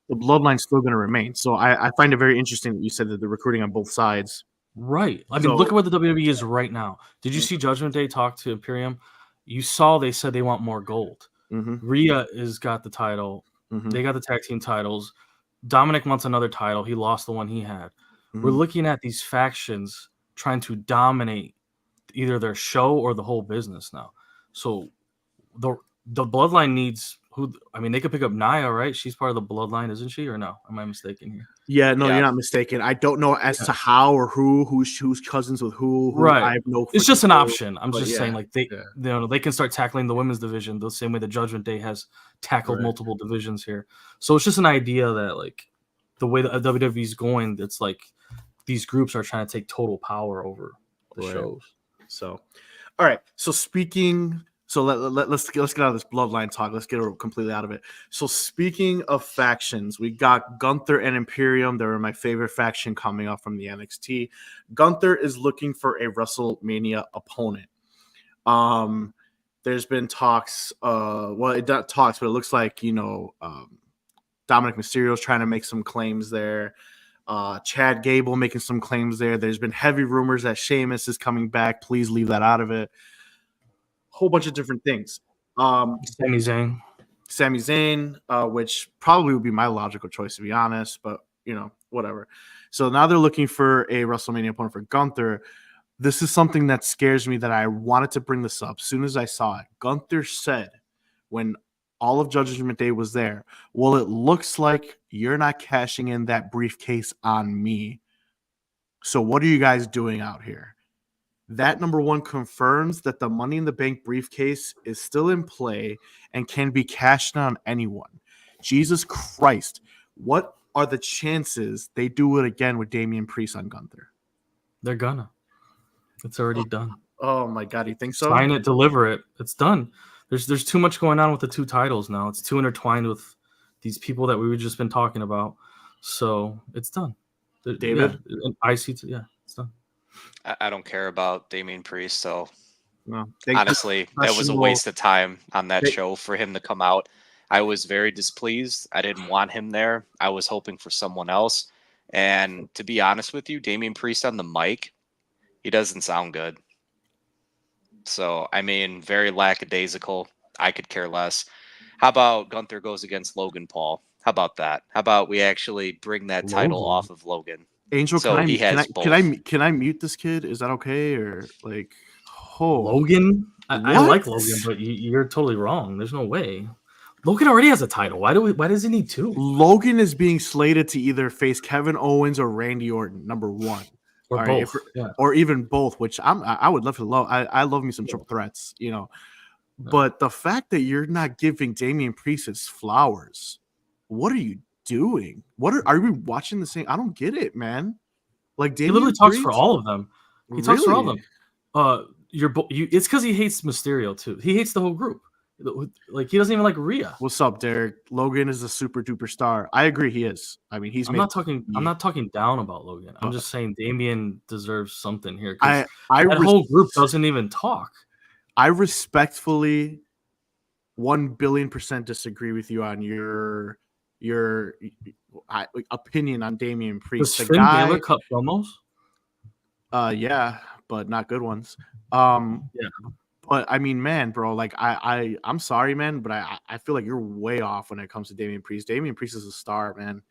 Speaker 1: the Bloodline's still going to remain. So I find it very interesting that you said that they're recruiting on both sides.
Speaker 3: Right. I mean, look at where the WWE is right now. Did you see Judgment Day talk to Imperium? You saw they said they want more gold. Rhea has got the title. They got the tag team titles. Dominic wants another title. He lost the one he had. We're looking at these factions trying to dominate either their show or the whole business now. So the bloodline needs who? I mean, they could pick up Nia, right? She's part of the bloodline, isn't she? Or no? Am I mistaken here?
Speaker 1: Yeah, no, you're not mistaken. I don't know as to how or who's cousins with who.
Speaker 3: Right.
Speaker 1: I have no.
Speaker 3: It's just an option. I'm just saying, like they can start tackling the women's division the same way the Judgment Day has tackled multiple divisions here. So it's just an idea that like the way that WWE is going, it's like these groups are trying to take total power over the shows.
Speaker 1: So, all right. So let's get out of this bloodline talk. Let's get it completely out of it. So speaking of factions, we got Gunther and Imperium. They were my favorite faction coming up from the NXT. Gunther is looking for a WrestleMania opponent. There's been talks. It not talks, but it looks like Dominic Mysterio's trying to make some claims there. Chad Gable making some claims there. There's been heavy rumors that Sheamus is coming back. Please leave that out of it. Whole bunch of different things.
Speaker 3: Sami
Speaker 1: Zayn, which probably would be my logical choice to be honest, but whatever. So now they're looking for a WrestleMania opponent for Gunther. This is something that scares me that I wanted to bring this up. As soon as I saw it, Gunther said when all of Judgment Day was there, well, it looks like you're not cashing in that briefcase on me. So what are you guys doing out here? That number one confirms that the Money in the Bank briefcase is still in play and can be cashed on anyone. Jesus Christ. What are the chances they do it again with Damian Priest on Gunther?
Speaker 3: They're gonna. It's already done.
Speaker 1: Oh my God. You think so?
Speaker 3: Sign it, deliver it. It's done. There's too much going on with the two titles now. It's too intertwined with these people that we've just been talking about. So it's done.
Speaker 1: David?
Speaker 3: Yeah, I see. It's done.
Speaker 2: I don't care about Damian Priest, so
Speaker 1: no.
Speaker 2: Honestly, that was a waste of time on that show for him to come out. I was very displeased. I didn't want him there. I was hoping for someone else. And to be honest with you, Damian Priest on the mic, he doesn't sound good. So, I mean, very lackadaisical. I could care less. How about Gunther goes against Logan Paul? How about that? How about we actually bring that title off of Logan?
Speaker 1: Angel,
Speaker 2: so
Speaker 1: can I mute this kid? Is that okay? Or like,
Speaker 3: Logan? I like Logan, but you're totally wrong. There's no way. Logan already has a title. Why does he need two?
Speaker 1: Logan is being slated to either face Kevin Owens or Randy Orton, number one,
Speaker 3: or both,
Speaker 1: or even both. Which I would love to love. I love me some triple threats, But the fact that you're not giving Damian Priest his flowers, what are you doing? Are we watching the same? I don't get it, man. Like Damian
Speaker 3: he literally
Speaker 1: Priest?
Speaker 3: talks for all of them. He talks for all of them. It's because he hates Mysterio too. He hates the whole group. Like he doesn't even like Rhea.
Speaker 1: What's up, Derek? Logan is a super duper star. I agree, he is. I mean, I'm not
Speaker 3: talking down about Logan. I'm just saying Damian deserves something here.
Speaker 1: That
Speaker 3: whole group doesn't even talk.
Speaker 1: I respectfully 1,000,000,000% disagree with you on your opinion on Damian Priest.
Speaker 3: Does Finn Balor cut promos?
Speaker 1: Yeah, but not good ones.
Speaker 3: Yeah.
Speaker 1: But I mean, man, bro, like I'm sorry, man, but I feel like you're way off when it comes to Damian Priest. Damian Priest is a star, man.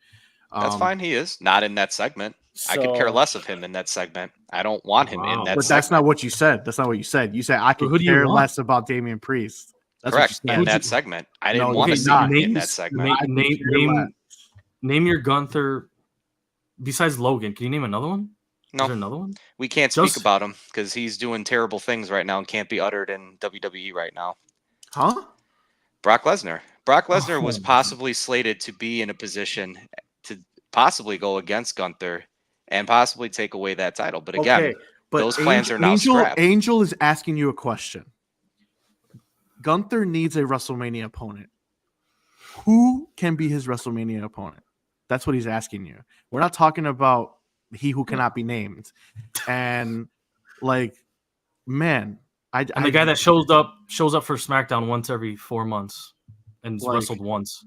Speaker 2: That's fine. He is not in that segment. I could care less of him in that segment. I don't want him in that segment.
Speaker 1: But that's not what you said. That's not what you said. You said I could care less about Damian Priest. That's
Speaker 2: correct. In that segment. I didn't want to see him in that segment.
Speaker 3: Name your Gunther besides Logan. Can you name another one?
Speaker 2: No.
Speaker 3: Is there another one?
Speaker 2: We can't speak about him because he's doing terrible things right now and can't be uttered in WWE right now.
Speaker 1: Huh?
Speaker 2: Brock Lesnar. Brock Lesnar was possibly slated to be in a position to possibly go against Gunther and possibly take away that title. But again, those plans are now scrapped.
Speaker 1: Angel is asking you a question. Gunther needs a WrestleMania opponent. Who can be his WrestleMania opponent? That's what he's asking you. We're not talking about he who cannot be named. And like, man,
Speaker 3: the guy that shows up for SmackDown once every 4 months and wrestled once.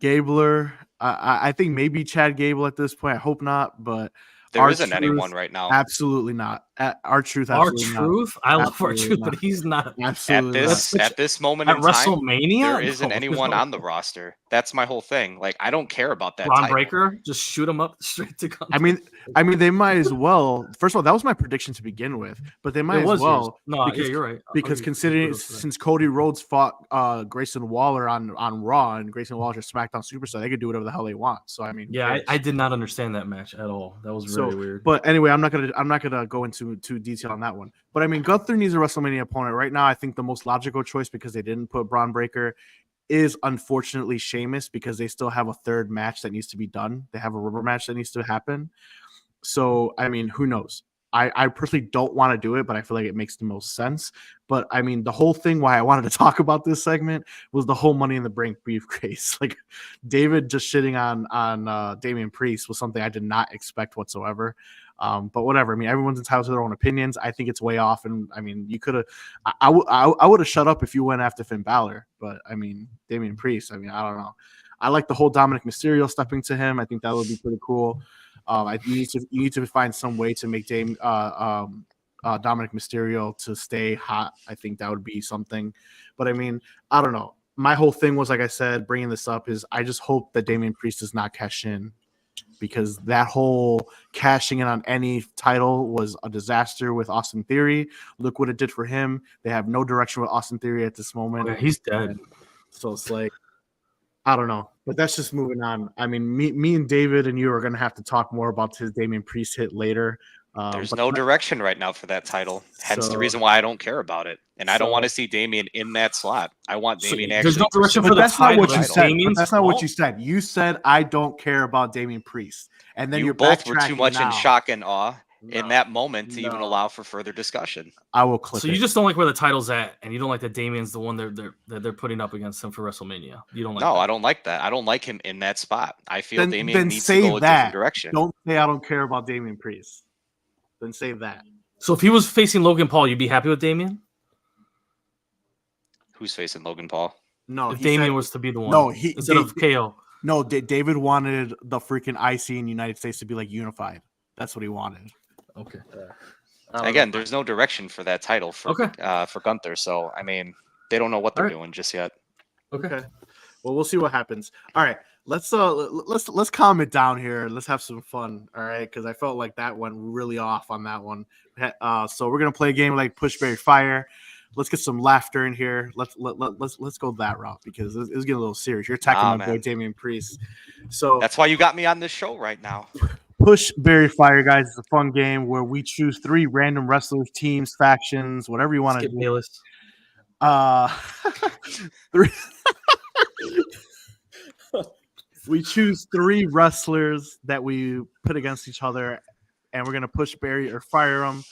Speaker 1: Gabler, I think maybe Chad Gable at this point. I hope not, but
Speaker 2: there isn't anyone right now.
Speaker 1: Absolutely not. R-Truth,
Speaker 3: R-Truth. I love R-Truth, but he's not.
Speaker 1: Absolutely
Speaker 2: at this moment
Speaker 3: at
Speaker 2: in time,
Speaker 3: WrestleMania,
Speaker 2: there isn't anyone on the roster. That's my whole thing. Like, I don't care about that.
Speaker 3: Braun Breaker, just shoot him up straight to Gunther.
Speaker 1: I mean, they might as well. First of all, that was my prediction to begin with, but they might as well.
Speaker 3: You're right.
Speaker 1: Because considering since Cody Rhodes fought Grayson Waller on Raw and Grayson Waller's a SmackDown superstar, they could do whatever the hell they want. So I mean,
Speaker 3: yeah, I did not understand that match at all. That was really weird.
Speaker 1: But anyway, I'm not gonna go into too detail on that one. But I mean, Gunther needs a WrestleMania opponent right now. I think the most logical choice, because they didn't put Braun Breaker, is unfortunately Sheamus, because they still have a third match that needs to be done. They have a rubber match that needs to happen. So I mean, who knows? I personally don't want to do it, but I feel like it makes the most sense. But I mean, the whole thing why I wanted to talk about this segment was the whole Money in the Bank briefcase. Like, David just shitting on Damian Priest was something I did not expect whatsoever. But whatever. I mean, everyone's entitled to their own opinions. I think it's way off. And I mean, you could have, I would have shut up if you went after Finn Balor. But I mean, Damian Priest, I mean, I don't know. I like the whole Dominic Mysterio stepping to him. I think that would be pretty cool. You need to find some way to make Dominic Mysterio to stay hot. I think that would be something. But I mean, I don't know. My whole thing was, like I said, bringing this up is I just hope that Damian Priest does not cash in, because that whole cashing in on any title was a disaster with Austin Theory. Look what it did for him. They have no direction with Austin Theory at this moment.
Speaker 3: Yeah, he's dead.
Speaker 1: So it's like, I don't know, but that's just moving on. I mean, me and David and you are going to have to talk more about his Damian Priest hit later.
Speaker 2: There's no direction right now for that title. Hence the reason why I don't care about it. And I don't want to see Damian in that slot. I want Damian actually.
Speaker 3: There's no direction for the
Speaker 1: that's
Speaker 3: title.
Speaker 1: Not what you said. That's not what you said. You said, I don't care about Damian Priest. And then
Speaker 2: you both were too much in shock and awe in that moment to even allow for further discussion.
Speaker 1: I will clip
Speaker 3: it. So you just don't like where the title's at, and you don't like that Damian's the one they're putting up against him for WrestleMania. You don't like
Speaker 2: No,
Speaker 3: that.
Speaker 2: I don't like that. I don't like him in that spot. I feel Damian needs
Speaker 1: to
Speaker 2: go a different direction.
Speaker 1: Don't say I don't care about Damian Priest. Then say that.
Speaker 3: So if he was facing Logan Paul, you'd be happy with Damian?
Speaker 2: Who's facing Logan Paul?
Speaker 3: No, if Damian was to be the one.
Speaker 1: No,
Speaker 3: instead of KO.
Speaker 1: No, David wanted the freaking IC in the United States to be like unified. That's what he wanted.
Speaker 3: Okay.
Speaker 2: Again, there's no direction for that title for Gunther. So I mean, they don't know what they're doing just yet.
Speaker 1: Okay. Well, we'll see what happens. All right. Let's calm it down here. Let's have some fun. All right, because I felt like that went really off on that one. So we're gonna play a game like Push Berry Fire. Let's get some laughter in here. Let's go that route, because it's getting a little serious. You're attacking my boy Damian Priest. So
Speaker 2: that's why you got me on this show right now.
Speaker 1: Push Berry Fire, guys. It's a fun game where we choose 3 random wrestlers, teams, factions, whatever you want to do. 3. We choose 3 wrestlers that we put against each other, and we're gonna push Berry or fire them.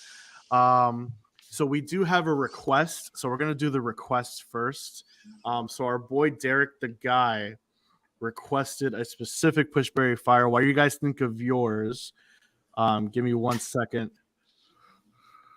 Speaker 1: So we do have a request. So we're gonna do the request first. So our boy Derek the Guy requested a specific Push Berry Fire. While you guys think of yours, give me 1 second.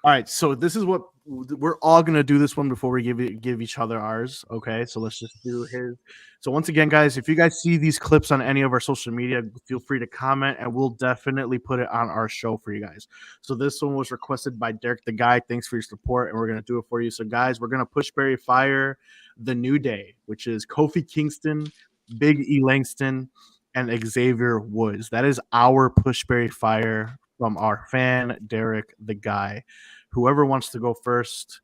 Speaker 1: All right, so this is what we're all gonna do this one before we give each other ours. Okay, so let's just do his. So once again, guys, if you guys see these clips on any of our social media, feel free to comment, and we'll definitely put it on our show for you guys. So this one was requested by Derek the Guy. Thanks for your support, and we're gonna do it for you. So guys, we're gonna Push Berry Fire the New Day, which is Kofi Kingston, Big E Langston, and Xavier Woods. That is our Push Berry Fire from our fan, Derek the Guy. Whoever wants to go first,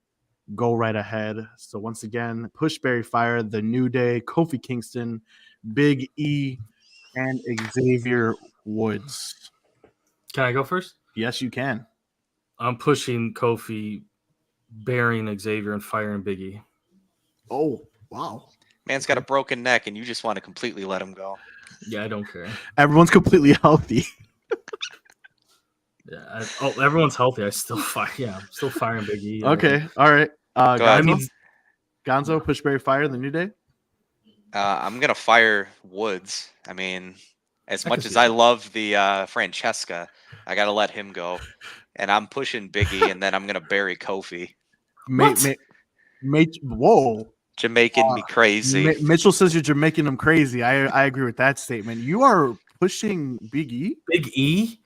Speaker 1: go right ahead. So once again, Push Berry Fire, The New Day, Kofi Kingston, Big E, and Xavier Woods.
Speaker 3: Can I go first?
Speaker 1: Yes, you can.
Speaker 3: I'm pushing Kofi, burying Xavier, and firing Big E.
Speaker 1: Oh, wow.
Speaker 2: Man's got a broken neck, and you just want to completely let him go.
Speaker 3: Yeah, I don't care.
Speaker 1: Everyone's completely healthy.
Speaker 3: Yeah. Everyone's healthy. I'm still firing Big E.
Speaker 1: Okay. All right. Gonzo, Push Berry Fire, The New Day.
Speaker 2: I'm gonna fire Woods. I mean, as much as I love the Francesca, I gotta let him go, and I'm pushing Big E, and then I'm gonna bury Kofi.
Speaker 1: Whoa.
Speaker 2: Jamaican me crazy.
Speaker 1: Mitchell says you're Jamaican him crazy. I agree with that statement. You are pushing Big E.
Speaker 3: Big E.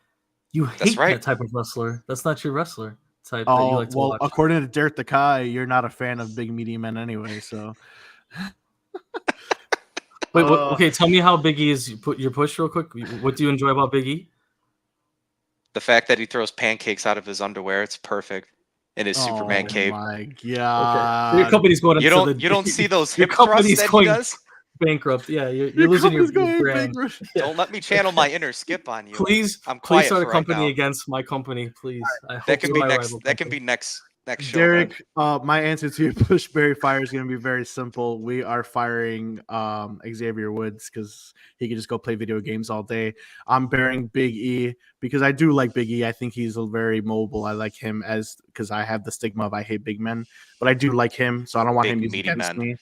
Speaker 3: You hate that type of wrestler. That's not your wrestler. type that you like to watch.
Speaker 1: According to Derek the Kai, you're not a fan of big meaty men anyway. So,
Speaker 3: wait, okay, tell me how Big E is. Put your push real quick. What do you enjoy about Big E?
Speaker 2: The fact that he throws pancakes out of his underwear, it's perfect. In his Superman cape.
Speaker 1: Oh my god!
Speaker 3: Okay. Your company's going.
Speaker 2: You don't see those hip thrusts that he does.
Speaker 3: Bankrupt. Yeah, you're losing your brand.
Speaker 2: Yeah. Don't let me channel my inner Skip on you.
Speaker 3: Please start a company against my company, please.
Speaker 2: That can be next. That can be next show.
Speaker 1: Derek, my answer to your pushberry fire is going to be very simple. We are firing Xavier Woods because he can just go play video games all day. I'm bearing Big E because I do like Big E. I think he's very mobile. I like him because I have the stigma of I hate big men, but I do like him, so I don't want him to be against me.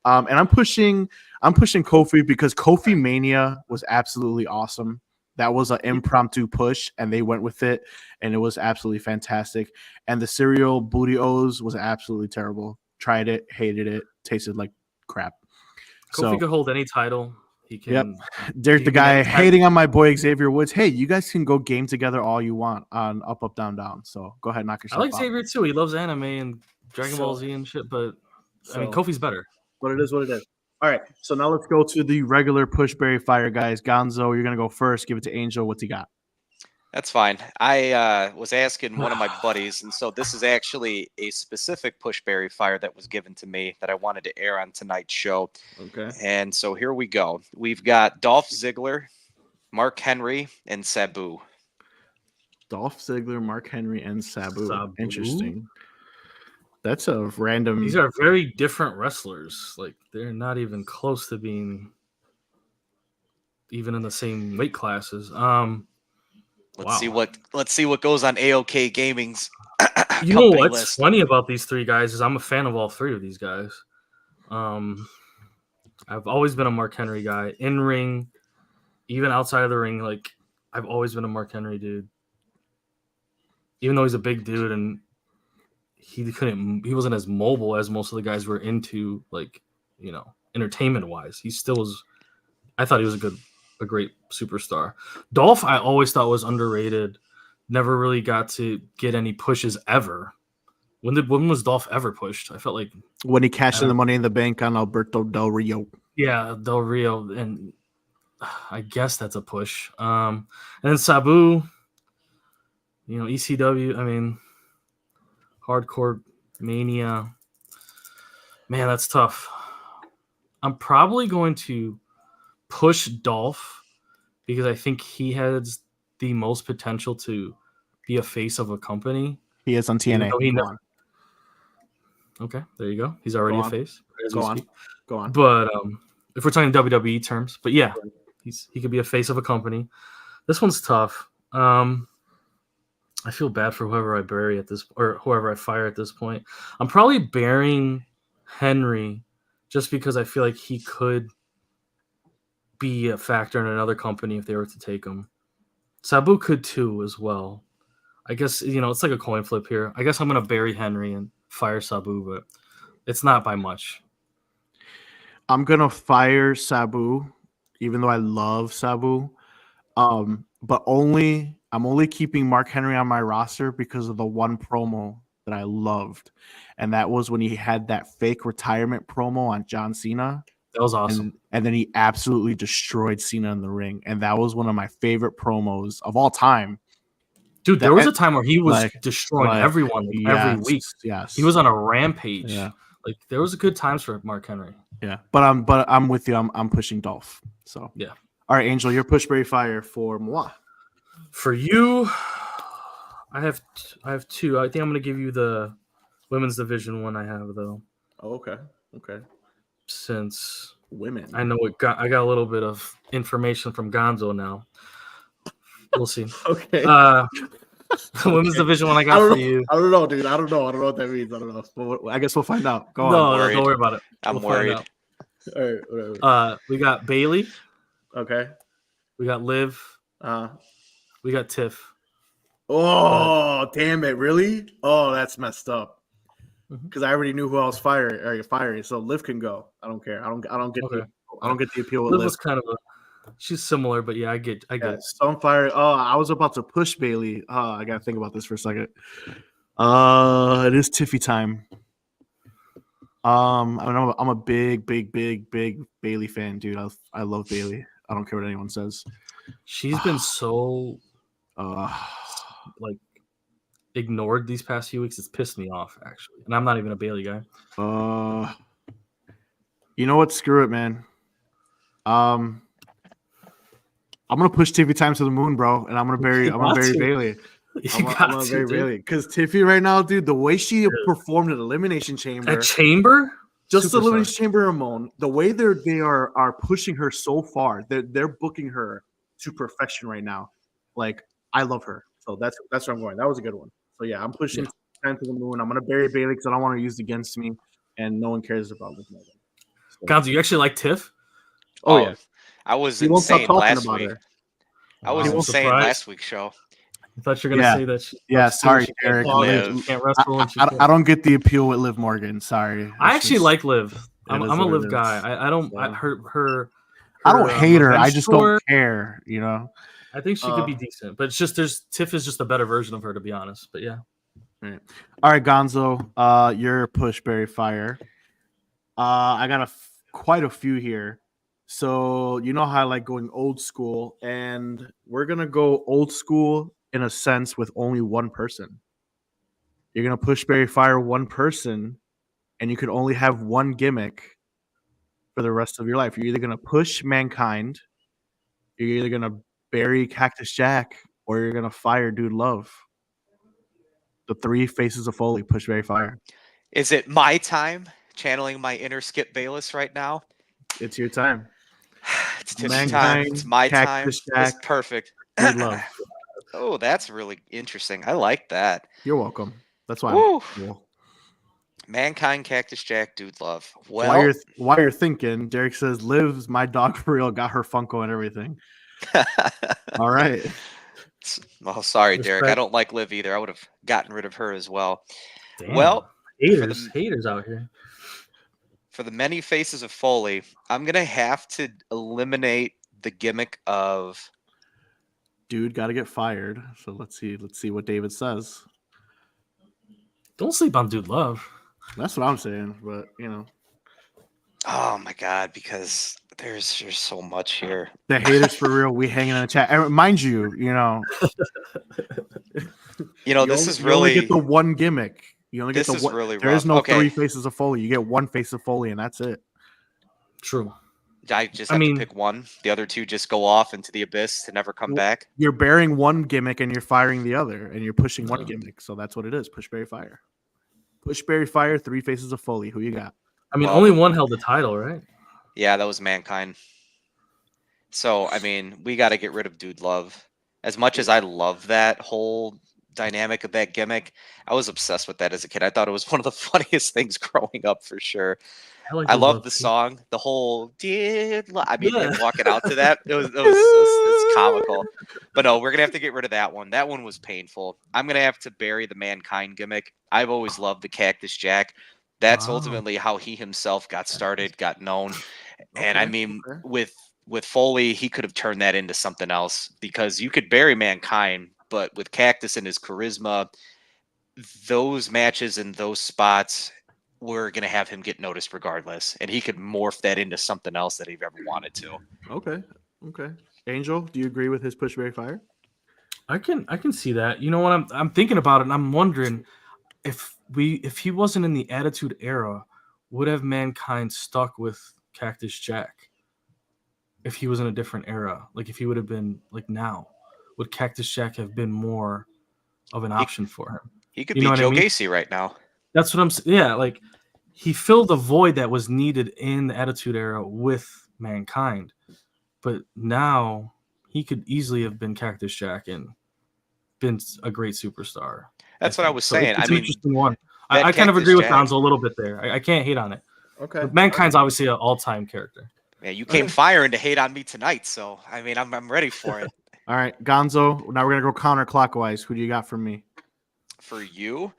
Speaker 1: And I'm pushing Kofi because Kofi Mania was absolutely awesome. That was an impromptu push, and they went with it, and it was absolutely fantastic. And the cereal Booty O's was absolutely terrible. Tried it, hated it, tasted like crap.
Speaker 3: Kofi could hold any title. He can.
Speaker 1: Yep. Derek the guy hating on my boy Xavier Woods. Hey, you guys can go game together all you want on Up, Up, Down, Down. So go ahead, knock yourself out.
Speaker 3: I like Xavier too. He loves anime and Dragon Ball Z and shit, but I mean, Kofi's better.
Speaker 1: But it is what it is. All right, so now let's go to the regular pushberry fire, guys. Gonzo, you're going to go first. Give it to Angel. What's he got?
Speaker 2: That's fine. I was asking one of my buddies, and so this is actually a specific pushberry fire that was given to me that I wanted to air on tonight's show.
Speaker 1: Okay.
Speaker 2: And so here we go. We've got Dolph Ziggler, Mark Henry, and Sabu.
Speaker 1: Dolph Ziggler, Mark Henry, and Sabu. Interesting. That's a random.
Speaker 3: These are very different wrestlers. Like they're not even close to being even in the same weight classes.
Speaker 2: Let's see what goes on AOK Gaming's.
Speaker 3: You know what's funny about these three guys is I'm a fan of all three of these guys. I've always been a Mark Henry guy in ring, even outside of the ring. Like I've always been a Mark Henry dude, even though he's a big dude and he wasn't as mobile as most of the guys were into, like, you know, entertainment wise. He still was. I thought he was a great superstar. Dolph, I always thought was underrated. Never really got to get any pushes ever. When was Dolph ever pushed? I felt like
Speaker 1: when he cashed in the Money in the Bank on Alberto Del Rio.
Speaker 3: Yeah, Del Rio, and I guess that's a push. And then Sabu, you know, ECW. I mean, Hardcore Mania. Man, that's tough. I'm probably going to push Dolph because I think he has the most potential to be a face of a company.
Speaker 1: He is on TNA.
Speaker 3: Okay, there you go. He's already a face.
Speaker 1: Go on.
Speaker 3: But if we're talking WWE terms, but yeah, he could be a face of a company. This one's tough. I feel bad for whoever I bury at this, or whoever I fire at this point. I'm probably burying Henry just because I feel like he could be a factor in another company if they were to take him. Sabu could too as well. I guess, you know, it's like a coin flip here. I guess I'm going to bury Henry and fire Sabu, but it's not by much.
Speaker 1: I'm going to fire Sabu, even though I love Sabu. But I'm only keeping Mark Henry on my roster because of the one promo that I loved. And that was when he had that fake retirement promo on John Cena.
Speaker 3: That was awesome.
Speaker 1: And then he absolutely destroyed Cena in the ring. And that was one of my favorite promos of all time.
Speaker 3: Dude, there was a time where he was destroying everyone every week.
Speaker 1: Yes.
Speaker 3: He was on a rampage. Yeah. Like there was good times for Mark Henry.
Speaker 1: Yeah. But I'm with you. I'm pushing Dolph. So
Speaker 3: yeah.
Speaker 1: All right, Angel, your pushberry fire for moi.
Speaker 3: For you, I have two. I think I'm going to give you the women's division one I have, though.
Speaker 1: Oh, okay.
Speaker 3: Since
Speaker 1: women,
Speaker 3: I know I got a little bit of information from Gonzo now. We'll see.
Speaker 1: Okay.
Speaker 3: The women's division one I got for you.
Speaker 1: I don't know, dude. I don't know what that means. I don't know. But I guess we'll find out. Go on.
Speaker 3: No, don't worry about it.
Speaker 2: I'm worried.
Speaker 1: All right, whatever.
Speaker 3: We got Bailey.
Speaker 1: Okay.
Speaker 3: We got Liv. We got Tiff.
Speaker 1: Oh, damn it! Really? Oh, that's messed up. Because I already knew who I was firing. So Liv can go. I don't care. I don't get the appeal with
Speaker 3: Liv.
Speaker 1: Liv
Speaker 3: Was kind of she's similar, but yeah, I get it.
Speaker 1: So I'm firing. Oh, I was about to push Bailey. I gotta think about this for a second. It is Tiffy time. I'm a big Bailey fan, dude. I love Bailey. I don't care what anyone says.
Speaker 3: She's been so like ignored these past few weeks. It's pissed me off, actually. And I'm not even a Bailey guy.
Speaker 1: You know what? Screw it, man. I'm gonna push Tiffy time to the moon, bro, and I'm gonna bury Bailey. I'm gonna bury Bailey because Tiffy right now, dude, the way she performed at Elimination Chamber, just the Elimination Chamber alone, the way they are pushing her so far, they're booking her to perfection right now. Like, I love her, so that's where I'm going. That was a good one. So yeah, I'm pushing time to the moon. I'm gonna bury Bailey because I don't want her used against me, and no one cares about Liv Morgan.
Speaker 3: Gonzo, you actually like Tiff?
Speaker 2: Oh yeah, I was insane last week. I was insane last week's show.
Speaker 3: I thought you were gonna say that.
Speaker 1: Sorry, Eric.
Speaker 3: Can't wrestle when she
Speaker 1: I don't get the appeal with Liv Morgan. Sorry.
Speaker 3: I actually like Liv. I'm a Liv guy. I don't her.
Speaker 1: I don't hate her. I just don't care. You know.
Speaker 3: I think she could be decent, but it's just Tiff is just a better version of her, to be honest. But yeah.
Speaker 1: All right, Gonzo. Your push Barry Fire. I got quite a few here. So you know how I like going old school, and we're gonna go old school in a sense with only one person. You're gonna push Barry Fire one person, and you could only have one gimmick for the rest of your life. You're either gonna push Mankind, you're either gonna bury Cactus Jack, or you're gonna fire Dude Love. The three faces of Foley. Push Barry Fire.
Speaker 2: Is it my time? Channeling my inner Skip Bayless right now.
Speaker 1: It's your time.
Speaker 2: It's Tiff's time. It's my
Speaker 1: Cactus
Speaker 2: time.
Speaker 1: Jack,
Speaker 2: it's perfect.
Speaker 1: Dude Love.
Speaker 2: Oh, that's really interesting. I like that.
Speaker 1: You're welcome. That's why. Cool.
Speaker 2: Mankind, Cactus Jack, Dude Love. Well,
Speaker 1: while you're thinking, Derek says, "Liv's my dog for real. Got her Funko and everything." All right.
Speaker 2: Well, sorry, Derek. I don't like Liv either. I would have gotten rid of her as well.
Speaker 3: Damn.
Speaker 2: Well,
Speaker 3: haters out here.
Speaker 2: For the many faces of Foley, I'm gonna have to eliminate the gimmick of
Speaker 1: Dude got to get fired. So let's see what David says.
Speaker 3: Don't sleep on Dude Love.
Speaker 1: That's what I'm saying, but you know.
Speaker 2: Oh my God, because there's so much here.
Speaker 1: The haters for real. We hanging in the chat. And mind you,
Speaker 2: this is
Speaker 1: you
Speaker 2: really
Speaker 1: only get the one gimmick. You only get
Speaker 2: this is
Speaker 1: one.
Speaker 2: Really
Speaker 1: there
Speaker 2: rough.
Speaker 1: is no
Speaker 2: Okay.
Speaker 1: three faces of Foley. You get one face of Foley, and that's it.
Speaker 3: True.
Speaker 2: I just have to pick one. The other two just go off into the abyss to never come back.
Speaker 1: You're burying one gimmick and you're firing the other, and you're pushing one gimmick. So that's what it is. Push Barry Fire. Push Barry Fire. Three faces of Foley. Who you got?
Speaker 3: I mean, only one held the title, right?
Speaker 2: Yeah, that was Mankind. So I mean, we got to get rid of Dude Love. As much as I love that whole dynamic of that gimmick, I was obsessed with that as a kid. I thought it was one of the funniest things growing up for sure. I love the song, the whole him walking out to that. It's comical. But no, we're gonna have to get rid of that one. That one was painful. I'm gonna have to bury the Mankind gimmick. I've always loved the Cactus Jack. That's ultimately how he himself got started, got known. And I mean, with Foley, he could have turned that into something else, because you could bury Mankind, but with Cactus and his charisma, those matches and those spots, we're going to have him get noticed regardless. And he could morph that into something else that he ever wanted to.
Speaker 1: Okay. Angel, do you agree with his push Barry Fire?
Speaker 3: I can see that. You know what? I'm thinking about it, and I'm wondering if he wasn't in the Attitude Era, would have Mankind stuck with Cactus Jack? If he was in a different era, like if he would have been like now, would Cactus Jack have been more of an option for him?
Speaker 2: He could be Joe Gacy right now.
Speaker 3: That's what I'm saying. Yeah, like he filled a void that was needed in the Attitude Era with Mankind, but now he could easily have been Cactus Jack and been a great superstar.
Speaker 2: That's what I was saying.
Speaker 3: It's an interesting one. I kind of agree with Gonzo a little bit there. I can't hate on it.
Speaker 1: Okay,
Speaker 3: but Mankind's obviously an all-time character.
Speaker 2: Yeah, you came firing to hate on me tonight, so I mean, I'm ready for it.
Speaker 1: All right, Gonzo. Now we're gonna go counterclockwise. Who do you got for me?
Speaker 2: For you?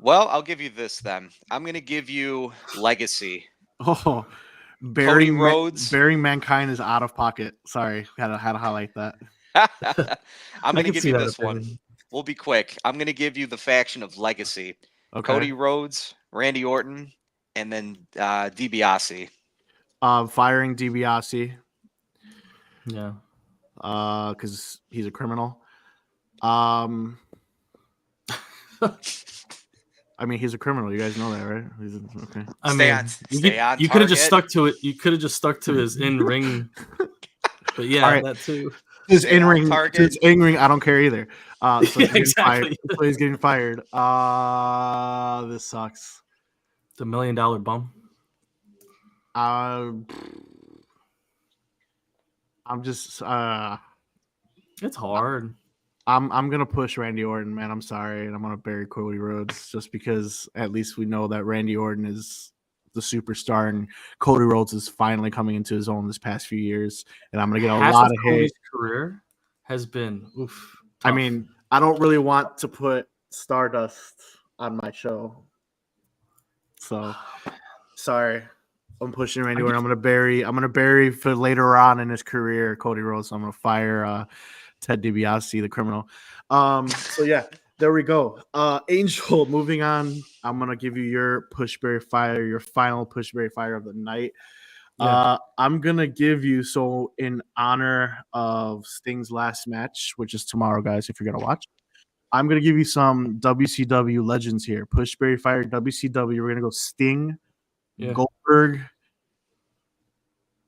Speaker 2: Well, I'll give you this then. I'm gonna give you Legacy.
Speaker 1: Oh,
Speaker 2: burying
Speaker 1: Mankind is out of pocket. Sorry, had to highlight that.
Speaker 2: I'm gonna give you this one. we'll be quick. I'm going to give you the faction of Legacy.
Speaker 1: Okay.
Speaker 2: Cody Rhodes, Randy Orton, and then DiBiase.
Speaker 1: Firing DiBiase.
Speaker 3: Yeah.
Speaker 1: Because he's a criminal. I mean, he's a criminal. You guys know that, right? Okay.
Speaker 2: You
Speaker 3: could have just stuck to it. You could have just stuck to his in-ring. But yeah,
Speaker 1: right.
Speaker 3: That too.
Speaker 1: His in-ring. His in-ring. I don't care either. So
Speaker 3: exactly.
Speaker 1: So he's getting fired. This sucks.
Speaker 3: The $1 million bum.
Speaker 1: I'm just.
Speaker 3: It's hard.
Speaker 1: I'm gonna push Randy Orton, man. I'm sorry, and I'm gonna bury Cody Rhodes just because at least we know that Randy Orton is the superstar, and Cody Rhodes is finally coming into his own this past few years, and I'm gonna get a lot of hate.
Speaker 3: Career has been oof.
Speaker 1: Tough. I mean, I don't really want to put Stardust on my show, so sorry. I'm pushing Randy Orton. I'm gonna bury for later on in his career Cody Rhodes. So I'm gonna fire Ted DiBiase, the criminal. So yeah, there we go. Angel, moving on. I'm gonna give you your pushberry fire, your final pushberry fire of the night. Yeah. I'm gonna give you, so in honor of Sting's last match, which is tomorrow, guys, if you're gonna watch, I'm gonna give you some WCW legends here. Pushberry fire, WCW. We're gonna go Sting, Goldberg,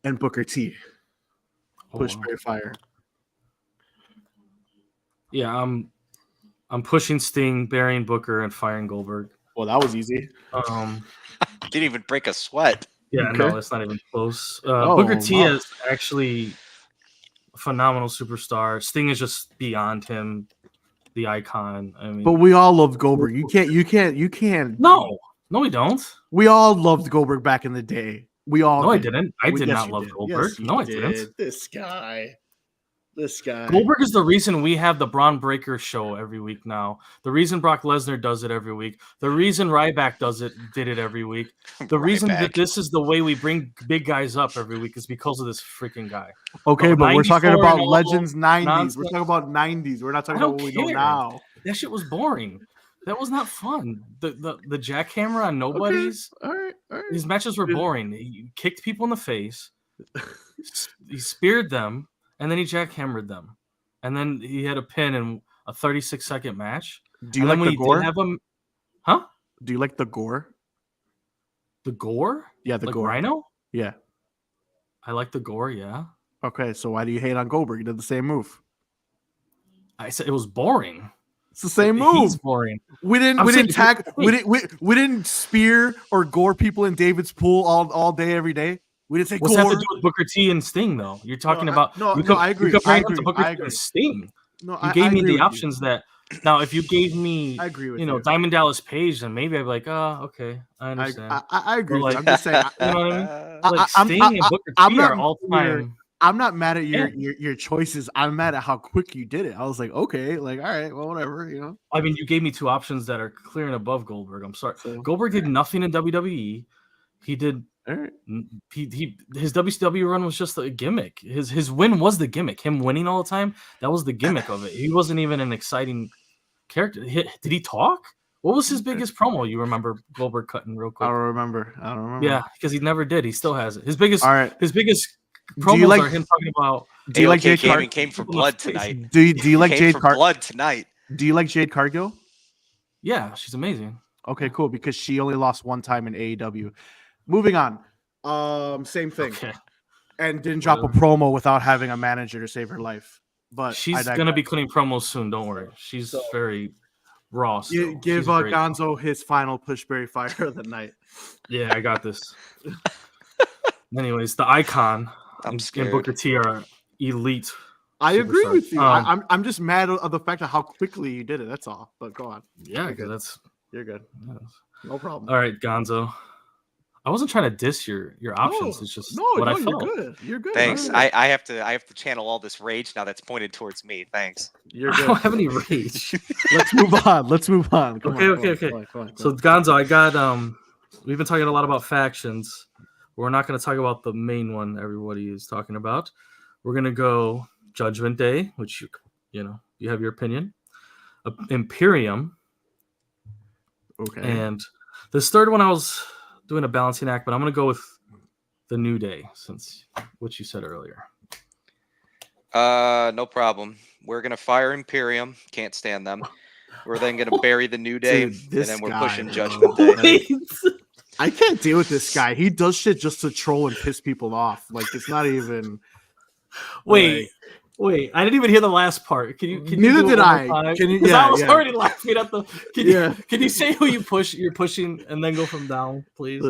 Speaker 1: and Booker T. Pushberry fire.
Speaker 3: Yeah, I'm pushing Sting, burying Booker, and firing Goldberg.
Speaker 1: Well, that was easy.
Speaker 2: Didn't even break a sweat.
Speaker 3: Yeah,
Speaker 1: okay.
Speaker 3: No, it's not even close. Booker T is actually a phenomenal superstar. Sting is just beyond him, the icon. I mean,
Speaker 1: but we all loved Goldberg. You can't.
Speaker 3: No, we don't.
Speaker 1: We all loved Goldberg back in the day. We all.
Speaker 3: No, I didn't. I did not love Goldberg.
Speaker 1: Yes,
Speaker 3: no, I didn't.
Speaker 1: This guy.
Speaker 3: Goldberg is the reason we have the Braun Breaker show every week now. The reason Brock Lesnar does it every week. The reason Ryback did it every week. The reason that this is the way we bring big guys up every week is because of this freaking guy.
Speaker 1: Okay, but we're talking about Legends 90s.
Speaker 3: Nonsense.
Speaker 1: We're talking about 90s. We're not talking about what we know now.
Speaker 3: That shit was boring. That was not fun. The jackhammer on nobodies.
Speaker 1: Okay. All right.
Speaker 3: His matches were boring. He kicked people in the face. He speared them. And then he jackhammered them. And then he had a pin in a 36-second match.
Speaker 1: Do you like the gore?
Speaker 3: Huh?
Speaker 1: Do you like the gore?
Speaker 3: The gore?
Speaker 1: Yeah, the gore.
Speaker 3: Rhino?
Speaker 1: Yeah.
Speaker 3: I like the gore, yeah.
Speaker 1: Okay, so why do you hate on Goldberg? He did the same move.
Speaker 3: I said it was boring.
Speaker 1: It's the same move.
Speaker 3: He's boring.
Speaker 1: We didn't spear or gore people in David's pool all day, every day. We didn't say
Speaker 3: what's that to do with Booker T and Sting, though? You're talking about
Speaker 1: I agree. I agree.
Speaker 3: And Sting.
Speaker 1: No,
Speaker 3: you gave me the options that. Now, if you gave me,
Speaker 1: I agree with
Speaker 3: Diamond Dallas Page, then maybe I'd be like, oh, okay, I understand.
Speaker 1: I agree. I'm just saying.
Speaker 3: You know what I mean? Like Sting and Booker T are all time.
Speaker 1: I'm not mad at your choices. I'm mad at how quick you did it. I was like, okay, like, all right, well, whatever,
Speaker 3: I mean, you gave me two options that are clear and above Goldberg. I'm sorry. So, Goldberg did nothing in WWE. He did.
Speaker 1: Right.
Speaker 3: His WCW run was just a gimmick. His win was the gimmick. Him winning all the time, that was the gimmick of it. He wasn't even an exciting character. Did he talk? What was his biggest promo? You remember Goldberg cutting real quick?
Speaker 1: I don't remember.
Speaker 3: Yeah, because he never did. He still has it. His biggest
Speaker 1: promos
Speaker 3: are him talking about.
Speaker 2: Do you like Jade Cargill? Came for blood tonight.
Speaker 1: Do you like Jade Cargill?
Speaker 2: Blood tonight.
Speaker 1: Do you like Jade Cargill?
Speaker 3: Yeah, she's amazing.
Speaker 1: Okay, cool. Because she only lost one time in AEW. Moving on. Same thing.
Speaker 3: Okay.
Speaker 1: And didn't drop a promo without having a manager to save her life. But
Speaker 3: she's gonna be cutting promos soon. Don't worry. She's very raw.
Speaker 1: Give Gonzo his final pushberry fire of the night.
Speaker 3: Yeah, I got this. Anyways, the icon and Booker T are elite.
Speaker 1: I agree with you. I'm just mad at the fact of how quickly you did it. That's all. But go on.
Speaker 3: Yeah, because
Speaker 1: you're good. No problem.
Speaker 3: All right, Gonzo. I wasn't trying to diss your options. It's just what I felt.
Speaker 1: You're good.
Speaker 2: Thanks. I have to channel all this rage now that's pointed towards me. Thanks.
Speaker 3: You're good. I don't have any rage.
Speaker 1: Let's move on. Come
Speaker 3: on. So Gonzo, I got we've been talking a lot about factions. We're not going to talk about the main one everybody is talking about. We're going to go Judgment Day, which you have your opinion. Imperium.
Speaker 1: Okay.
Speaker 3: And this third one, I was doing a balancing act, but I'm going to go with the New Day, since what you said earlier.
Speaker 2: No problem. We're gonna fire Imperium. Can't stand them. We're then gonna bury the New Day,
Speaker 1: Dude,
Speaker 2: and then we're pushing
Speaker 1: bro.
Speaker 2: Judgment Day.
Speaker 1: Like, I can't deal with this guy. He does shit just to troll and piss people off. Like, it's not even.
Speaker 3: Wait. I didn't even hear the last part. Can you?
Speaker 1: Neither
Speaker 3: do
Speaker 1: did
Speaker 3: it one
Speaker 1: I.
Speaker 3: more time?
Speaker 1: Can you?
Speaker 3: Because
Speaker 1: Yeah,
Speaker 3: I was
Speaker 1: yeah.
Speaker 3: already laughing at the. Can you say who you're pushing, and then go from down, please?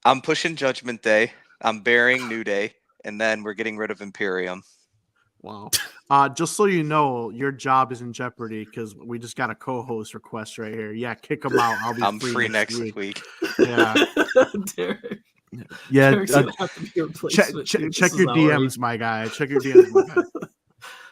Speaker 2: I'm pushing Judgment Day. I'm burying New Day, and then we're getting rid of Imperium.
Speaker 1: Wow. Just so you know, your job is in jeopardy because we just got a co-host request right here. Yeah, kick him out.
Speaker 2: I'm free next week.
Speaker 1: Yeah.
Speaker 3: Derek.
Speaker 1: Yeah.
Speaker 3: Derek's gonna have to be replaced.
Speaker 1: Check your DMs, my guy. Check your DMs, my guy.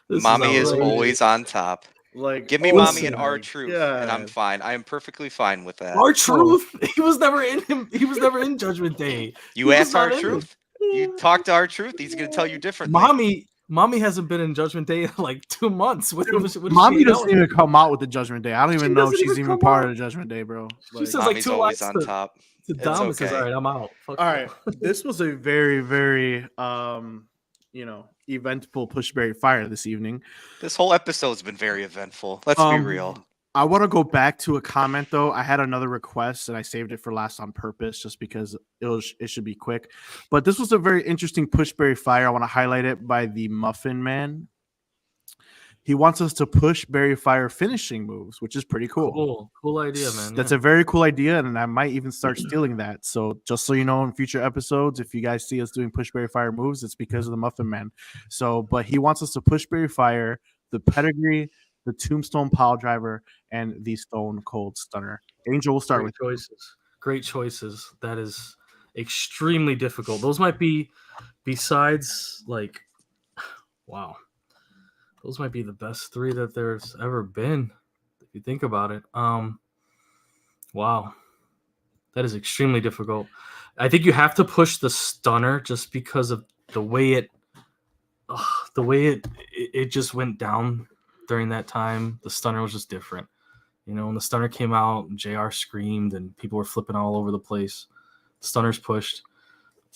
Speaker 2: Mommy is always on top.
Speaker 1: Like,
Speaker 2: give me Mommy and R-Truth, and I'm fine. I am perfectly fine with that.
Speaker 3: R-Truth? He was never in him. He was never in Judgment Day.
Speaker 2: You asked R-Truth? You talked to R-Truth. He's gonna tell you differently.
Speaker 3: Mommy hasn't been in Judgment Day in like 2 months.
Speaker 1: Mommy doesn't even come out with the Judgment Day. I don't even know if she's even part of the Judgment Day, bro.
Speaker 3: She says like 2
Speaker 2: always on top.
Speaker 3: To Dom says, all right, I'm out.
Speaker 1: All right. This was a very, very eventful Pushberry Fire this evening.
Speaker 2: This whole episode's been very eventful. Let's be real.
Speaker 1: I want to go back to a comment though. I had another request and I saved it for last on purpose just because it should be quick. But this was a very interesting Pushberry Fire. I want to highlight it by the Muffin Man. He wants us to push Berry Fire finishing moves, which is pretty cool.
Speaker 3: Cool idea, man.
Speaker 1: That's a very cool idea, and I might even start stealing that. So just so you know, in future episodes, if you guys see us doing push Berry Fire moves, it's because of the Muffin Man. So, but he wants us to push Berry Fire, the Pedigree, the Tombstone Pile Driver, and the Stone Cold Stunner. Angel, we'll start with
Speaker 3: choices. Great choices. That is extremely difficult. Those might be, besides like, wow. Those might be the best 3 that there's ever been, if you think about it. Wow. That is extremely difficult. I think you have to push the Stunner just because of the way it just went down during that time. The Stunner was just different. You know, when the Stunner came out, JR screamed and people were flipping all over the place. The Stunner's pushed.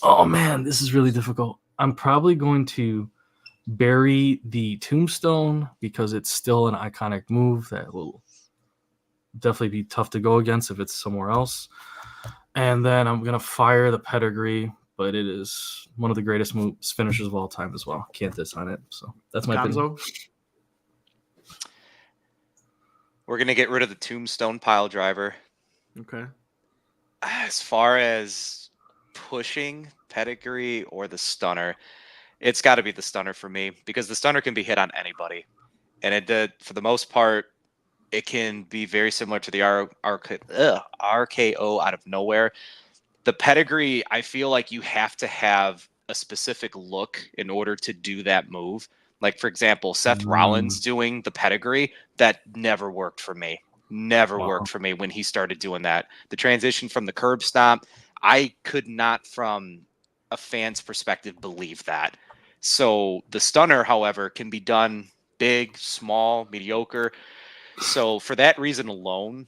Speaker 3: Oh, man, this is really difficult. I'm probably going to bury the Tombstone because it's still an iconic move that will definitely be tough to go against if it's somewhere else. And then I'm going to fire the Pedigree, but it is one of the greatest finishers of all time as well. Can't diss on it. So that's my opinion.
Speaker 2: We're going to get rid of the Tombstone Pile Driver.
Speaker 1: Okay.
Speaker 2: As far as pushing Pedigree or the Stunner, it's got to be the Stunner for me because the Stunner can be hit on anybody. And it did, for the most part, it can be very similar to the RKO out of nowhere. The Pedigree, I feel like you have to have a specific look in order to do that move. Like, for example, Seth Rollins doing the Pedigree, that never worked for me. Never worked for me when he started doing that. The transition from the curb stomp, I could not, from a fan's perspective, believe that. So the Stunner, however, can be done big, small, mediocre. So for that reason alone,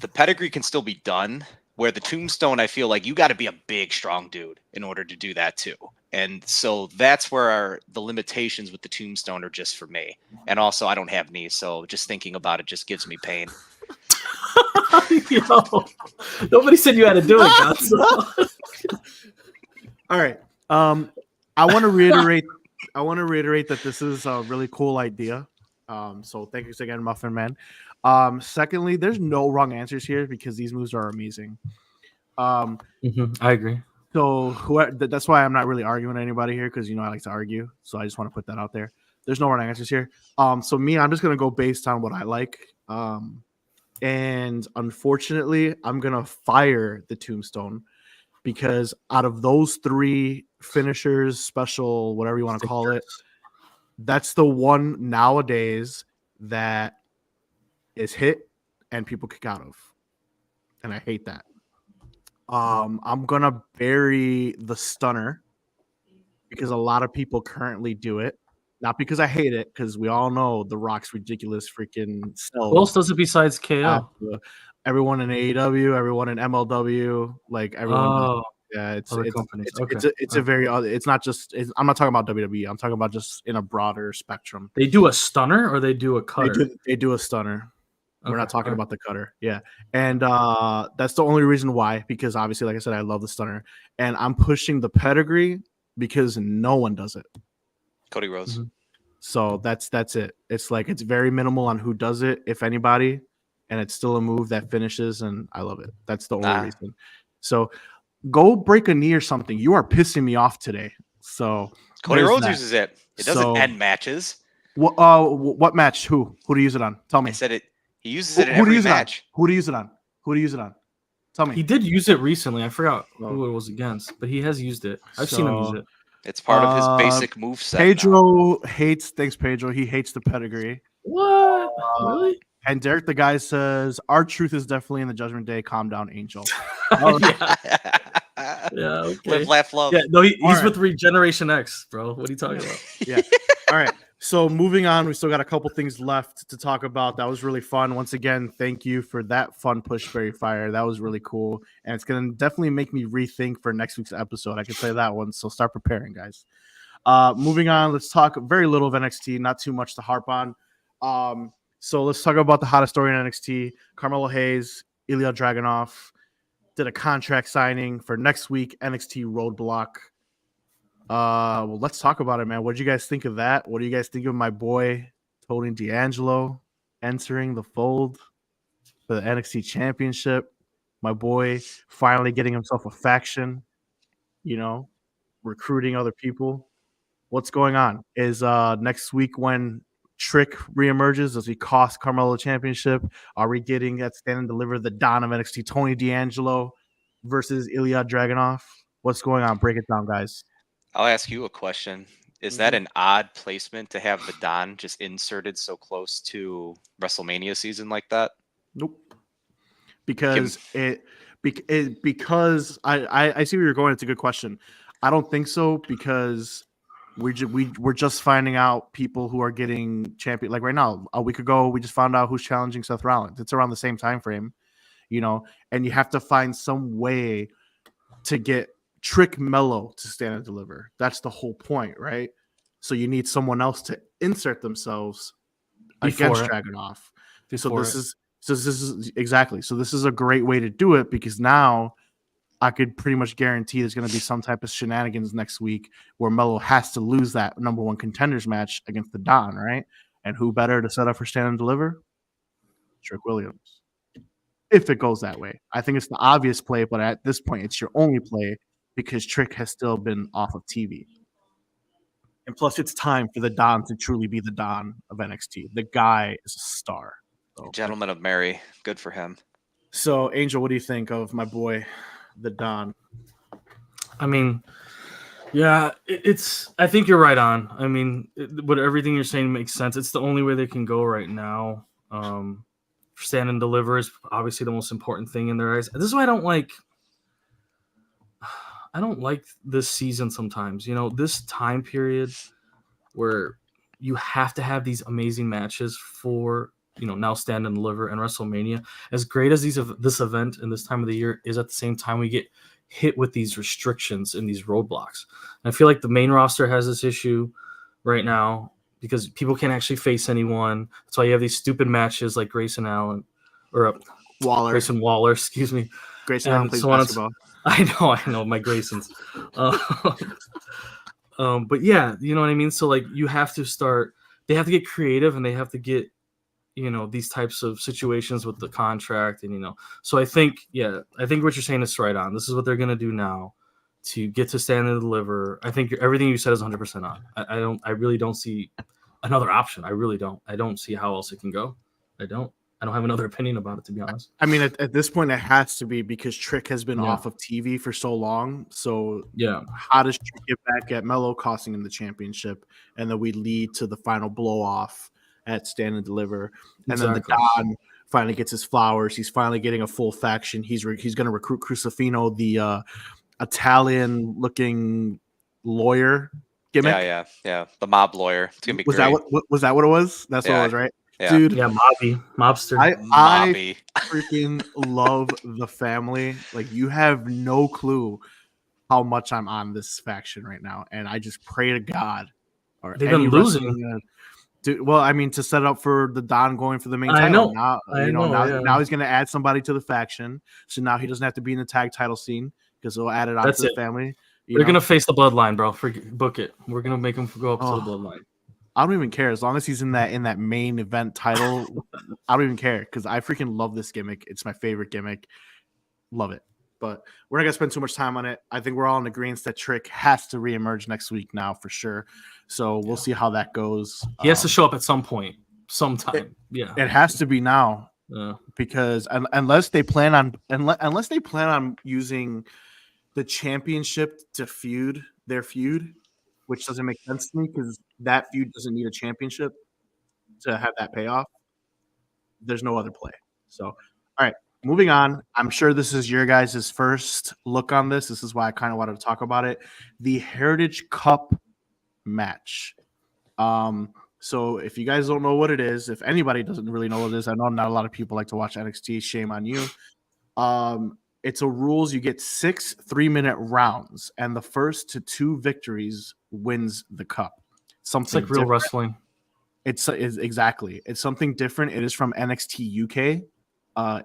Speaker 2: the Pedigree can still be done, where the Tombstone, I feel like you got to be a big, strong dude in order to do that too. And so that's where the limitations with the Tombstone are just for me. And also, I don't have knees, so just thinking about it just gives me pain.
Speaker 3: Yo, nobody said you had to do it, Gonzo.
Speaker 1: All right. I want to reiterate that this is a really cool idea. So thank you again, Muffin Man. Secondly, there's no wrong answers here because these moves are amazing.
Speaker 3: I agree.
Speaker 1: So that's why I'm not really arguing with anybody here because I like to argue. So I just want to put that out there. There's no wrong answers here. So I'm just gonna go based on what I like. And unfortunately, I'm gonna fire the Tombstone because out of those 3 finishers, special, whatever you want to call it, that's the one nowadays that is hit and people kick out of. And I hate that. I'm going to bury the Stunner because a lot of people currently do it. Not because I hate it, because we all know The Rock's ridiculous freaking self.
Speaker 3: Who else does it besides KO?
Speaker 1: Everyone in AEW, everyone in MLW, like everyone.
Speaker 3: Oh,
Speaker 1: it's
Speaker 3: other companies. Okay.
Speaker 1: It's a very. It's not just. I'm not talking about WWE. I'm talking about just in a broader spectrum.
Speaker 3: They do a stunner or they do a cutter.
Speaker 1: They do a stunner. We're not talking
Speaker 3: Okay.
Speaker 1: about the cutter. Yeah. And that's the only reason why, because obviously, like I said, I love the stunner. And I'm pushing the pedigree because no one does it.
Speaker 2: Cody Rhodes.
Speaker 3: Mhm.
Speaker 1: So that's it. It's like it's very minimal on who does it, if anybody, and it's still a move that finishes, and I love it. That's the only reason. So go break a knee or something. You are pissing me off today. So
Speaker 2: Cody Rhodes uses it. It doesn't end matches.
Speaker 1: What match? Who do you use it on? Tell me.
Speaker 2: I said it. He uses it in every match.
Speaker 1: Who do you use it on? Who do you use it on? Tell me.
Speaker 3: He did use it recently. I forgot who it was against, but he has used it. I've seen him use it.
Speaker 2: It's part of his basic moveset.
Speaker 1: Pedro hates. Thanks, Pedro. He hates the pedigree.
Speaker 3: What? Really?
Speaker 1: And Derek, the guy, says, our truth is definitely in the Judgment Day. Calm down, Angel.
Speaker 3: Yeah, okay.
Speaker 2: Live, laugh, love.
Speaker 3: Yeah, no, he's with Regeneration X, bro. What are you talking about?
Speaker 1: Yeah. All right. So moving on, we still got a couple things left to talk about. That was really fun. Once again, thank you for that fun push, Berry Fire. That was really cool. And it's going to definitely make me rethink for next week's episode. I can say that one. So start preparing, guys. Moving on, let's talk very little of NXT, not too much to harp on. So let's talk about the hottest story in NXT. Carmelo Hayes, Ilya Dragunov did a contract signing for next week, NXT Roadblock. Well, let's talk about it, man. What did you guys think of that? What do you guys think of my boy Tony D'Angelo entering the fold for the NXT Championship? My boy finally getting himself a faction, recruiting other people. What's going on? Is next week when Trick reemerges? Does he cost Carmelo the championship? Are we getting that Stand and Deliver, the Don of NXT, Tony D'Angelo versus Ilya Dragunov? What's going on? Break it down, guys.
Speaker 2: I'll ask you a question. Is that an odd placement to have the Don just inserted so close to WrestleMania season like that?
Speaker 1: Nope. Because because I see where you're going. It's a good question. I don't think so, because we're just finding out people who are getting champion. Like right now, a week ago, we just found out who's challenging Seth Rollins. It's around the same time frame, and you have to find some way to get Trick Mello to Stand and Deliver. That's the whole point, right? So you need someone else to insert themselves against Dragunov. So this is exactly. So this is a great way to do it, because now I could pretty much guarantee there's going to be some type of shenanigans next week where Mello has to lose that number one contenders match against the Don, right? And who better to set up for Stand and Deliver? Trick Williams. If it goes that way. I think it's the obvious play, but at this point, it's your only play, because Trick has still been off of TV. And plus, it's time for the Don to truly be the Don of NXT. The guy is a star. So,
Speaker 2: Gentleman of Mary. Good for him.
Speaker 1: So, Angel, what do you think of my boy, the Don?
Speaker 3: I mean, yeah, I think you're right on. I mean, but everything you're saying makes sense. It's the only way they can go right now. Stand and Deliver is obviously the most important thing in their eyes. This is why I don't like this season sometimes. This time period where you have to have these amazing matches for, now Stand and Deliver and WrestleMania. As great as this event and this time of the year is, at the same time, we get hit with these restrictions and these roadblocks. And I feel like the main roster has this issue right now, because people can't actually face anyone. That's why you have these stupid matches like Grayson Waller, excuse me.
Speaker 1: Grayson Allen plays basketball.
Speaker 3: I know my Graysons. But yeah, you know what I mean? So like they have to get creative, and they have to get, these types of situations with the contract, and so I think what you're saying is right on. This is what they're going to do now to get to Stand and Deliver. I think everything you said is 100% on. I really don't see another option. I really don't. I don't see how else it can go. I don't have another opinion about it, to be honest.
Speaker 1: I mean, at this point, it has to be, because Trick has been off of TV for so long. So how does Trick get back at Mello, costing him the championship, and then we lead to the final blow off at Stand and Deliver, and then the Don finally gets his flowers. He's finally getting a full faction. He's going to recruit Crucifino, the Italian-looking lawyer, gimmick.
Speaker 2: Yeah. The mob lawyer. It's gonna be
Speaker 1: was
Speaker 2: great.
Speaker 1: that what it was? That's what it was, right?
Speaker 2: Yeah.
Speaker 1: Dude.
Speaker 3: Yeah, mobster.
Speaker 1: I freaking love the family. Like, you have no clue how much I'm on this faction right now, and I just pray to God or
Speaker 3: They've
Speaker 1: any
Speaker 3: been losing.
Speaker 1: wrestling. Well, I mean, to set up for the Don going for the main
Speaker 3: I
Speaker 1: title.
Speaker 3: know.
Speaker 1: Now he's going to add somebody to the faction, so now he doesn't have to be in the tag title scene because they'll add it on to the family.
Speaker 3: They're going to face the bloodline, bro. Book it. We're going to make him go up to the bloodline.
Speaker 1: I don't even care as long as he's in that main event title. I don't even care because I freaking love this gimmick. It's my favorite gimmick. Love it. But we're not gonna spend too much time on it. I think we're all in agreement that Trick has to reemerge next week now for sure. So we'll see how that goes.
Speaker 3: He has to show up at some point, sometime.
Speaker 1: It has to be now because unless they plan on using the championship to feud their feud, which doesn't make sense to me because that feud doesn't need a championship to have that payoff. There's no other play. So, all right. Moving on, I'm sure this is your guys' first look on this. This is why I kind of wanted to talk about it. The Heritage Cup match. So if you guys don't know what it is, if anybody doesn't really know what it is, I know not a lot of people like to watch NXT. Shame on you. It's a rules. You get 6 3-minute rounds, and the first to 2 victories wins the cup.
Speaker 3: It's like real wrestling.
Speaker 1: It's exactly. It's something different. It is from NXT UK.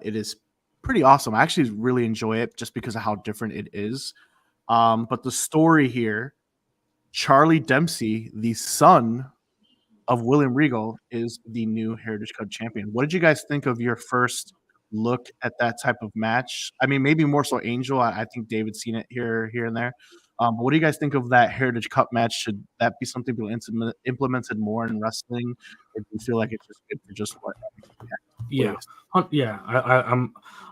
Speaker 1: It is pretty awesome. I actually really enjoy it just because of how different it is. But the story here, Charlie Dempsey, the son of William Regal, is the new Heritage Cup champion. What did you guys think of your first look at that type of match? I mean, maybe more so Angel. I think David's seen it here and there. But what do you guys think of that Heritage Cup match? Should that be something people implemented more in wrestling, or do you feel like it's just good for just what?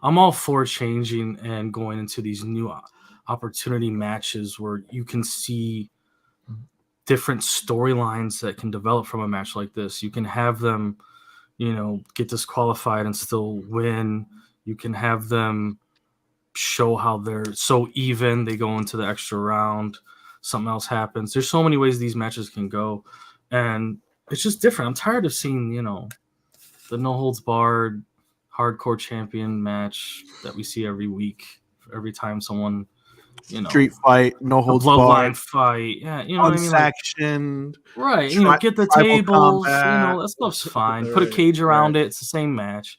Speaker 3: I'm all for changing and going into these new opportunity matches where you can see different storylines that can develop from a match like this. You can have them, get disqualified and still win. You can have them show how they're so even. They go into the extra round. Something else happens. There's so many ways these matches can go, and it's just different. I'm tired of seeing, the no holds barred hardcore champion match that we see every week, every time someone,
Speaker 1: street fight, no holds barred
Speaker 3: fight,
Speaker 1: unsactioned,
Speaker 3: right? Get the tables, that stuff's fine. Put a cage around it; it's the same match.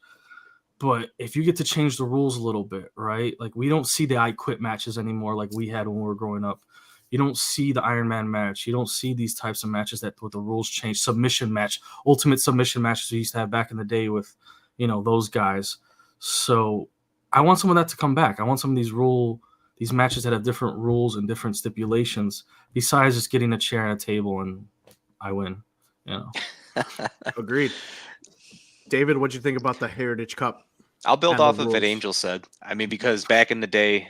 Speaker 3: But if you get to change the rules a little bit, right? Like, we don't see the I Quit matches anymore, like we had when we were growing up. You don't see the Iron Man match. You don't see these types of matches that with the rules change. Submission match, ultimate submission matches we used to have back in the day with, those guys. So I want some of that to come back. I want some of these matches that have different rules and different stipulations besides just getting a chair and a table and I win.
Speaker 1: Agreed. David, what'd you think about the Heritage Cup?
Speaker 2: I'll build off of what Angel said. I mean, because back in the day,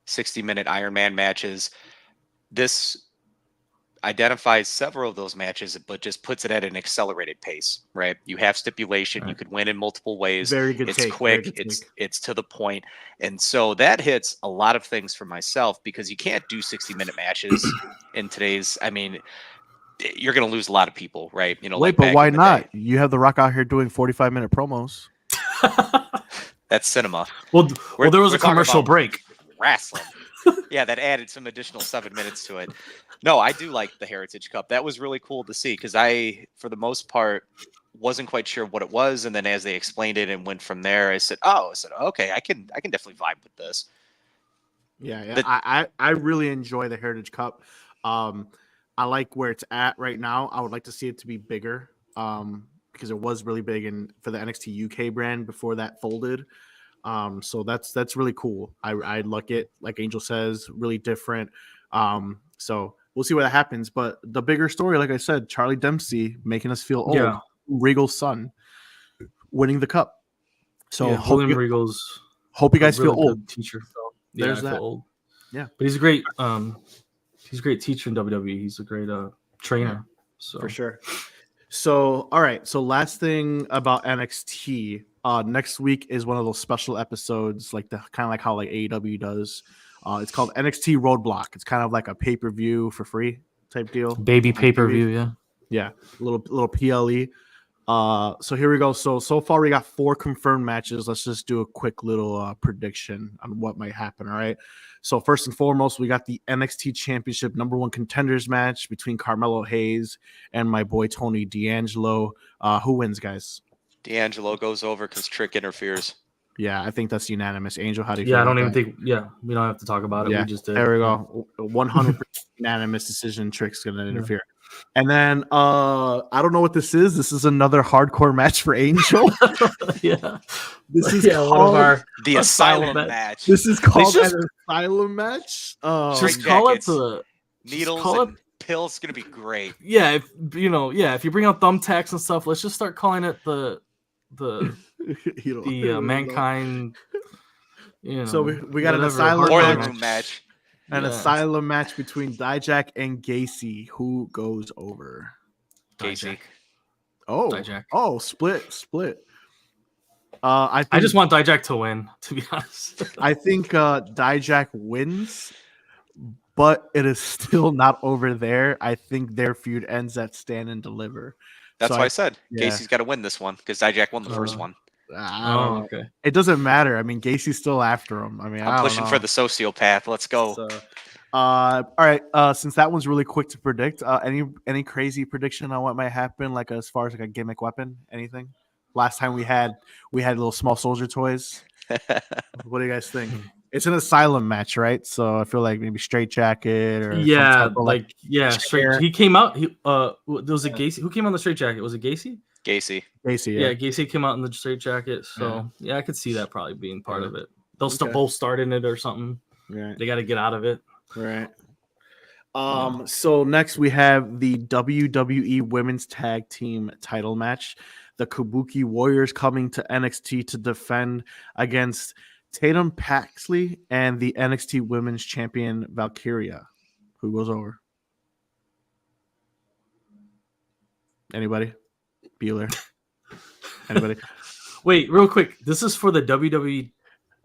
Speaker 2: 60-minute Iron Man matches, this identifies several of those matches, but just puts it at an accelerated pace, right? You have stipulation. Right. You could win in multiple ways.
Speaker 1: Very good.
Speaker 2: It's quick. It's to the point. And so that hits a lot of things for myself because you can't do 60-minute matches in today's, you're going to lose a lot of people, right?
Speaker 1: Wait, but why not? You have The Rock out here doing 45-minute promos.
Speaker 2: That's cinema.
Speaker 3: Well, there was a commercial break.
Speaker 2: Wrestling. Yeah, that added some additional 7 minutes to it. No, I do like the Heritage Cup. That was really cool to see because I, for the most part, wasn't quite sure what it was. And then as they explained it and went from there, I said, okay, I can definitely vibe with this.
Speaker 1: Yeah. I really enjoy the Heritage Cup. I like where it's at right now. I would like to see it to be bigger because it was really big for the NXT UK brand before that folded. So that's really cool. I like it. Like Angel says, really different. So we'll see what happens. But the bigger story, like I said, Charlie Dempsey making us feel old. Yeah. Regal's son winning the cup. So hope you guys feel old.
Speaker 3: Teacher.
Speaker 1: So there's that.
Speaker 3: Old. Yeah, but he's a great teacher in WWE. He's a great trainer. So
Speaker 1: for sure. So all right. So last thing about NXT. Next week is one of those special episodes, like kind of like how AEW does. It's called NXT Roadblock. It's kind of like a pay-per-view for free type deal.
Speaker 3: Baby pay-per-view, yeah.
Speaker 1: Yeah, little PLE. So here we go. So far we got 4 confirmed matches. Let's just do a quick little prediction on what might happen. All right. So first and foremost, we got the NXT Championship #1 contenders match between Carmelo Hayes and my boy Tony D'Angelo. Who wins, guys?
Speaker 2: D'Angelo goes over because Trick interferes.
Speaker 1: Yeah, I think that's unanimous. Angel, how do you feel?
Speaker 3: Yeah, I don't
Speaker 1: about
Speaker 3: even think. Yeah, we don't have to talk about it.
Speaker 1: Yeah,
Speaker 3: We just did.
Speaker 1: there we go. 100% unanimous decision. Trick's gonna interfere. And then I don't know what this is. This is another hardcore match for Angel.
Speaker 3: Yeah,
Speaker 1: This is
Speaker 3: one of our
Speaker 2: The Asylum match.
Speaker 1: This is called
Speaker 3: just-
Speaker 1: an Asylum match.
Speaker 3: just
Speaker 2: Straight
Speaker 3: call
Speaker 2: jackets,
Speaker 3: it the
Speaker 2: needles
Speaker 3: call
Speaker 2: and pills. It's gonna be great.
Speaker 3: yeah. If if you bring out thumbtacks and stuff, let's just start calling it the mankind.
Speaker 1: So we got an
Speaker 3: whatever,
Speaker 1: Asylum
Speaker 2: Boiler
Speaker 1: match.
Speaker 2: room match.
Speaker 1: An Asylum match between Dijak and Gacy. Who goes over?
Speaker 2: Casey.
Speaker 1: Oh,
Speaker 3: Dijak.
Speaker 1: Oh, split.
Speaker 3: I just want Dijak to win, to be honest.
Speaker 1: I think Dijak wins, but it is still not over there. I think their feud ends at Stand and Deliver.
Speaker 2: That's
Speaker 1: So
Speaker 2: why I said
Speaker 1: yeah.
Speaker 2: Casey's got to win this one because Dijak won the first one.
Speaker 1: I don't know.
Speaker 3: Okay.
Speaker 1: It doesn't matter. I mean, Gacy's still after him. I mean,
Speaker 2: I'm pushing for the sociopath. Let's go.
Speaker 1: So, all right. Since that one's really quick to predict, any crazy prediction on what might happen, like as far as like a gimmick weapon, anything? Last time we had little small soldier toys. What do you guys think? It's an Asylum match, right? So I feel like maybe Straight Jacket or
Speaker 3: straight. He came out. Was it Gacy? Who came on the Straight Jacket? Was it Gacy?
Speaker 2: Gacy.
Speaker 3: Yeah, Gacy came out in the Straight Jacket. So yeah, I could see that probably being part of it. They'll both start in it or something.
Speaker 1: Right.
Speaker 3: They got to get out of it.
Speaker 1: Right. So next we have the WWE Women's Tag Team title match. The Kabuki Warriors coming to NXT to defend against Tatum Paxley and the NXT Women's Champion Valkyria. Who goes over? Anybody? Bueller? Anybody?
Speaker 3: Wait, real quick. This is for the WWE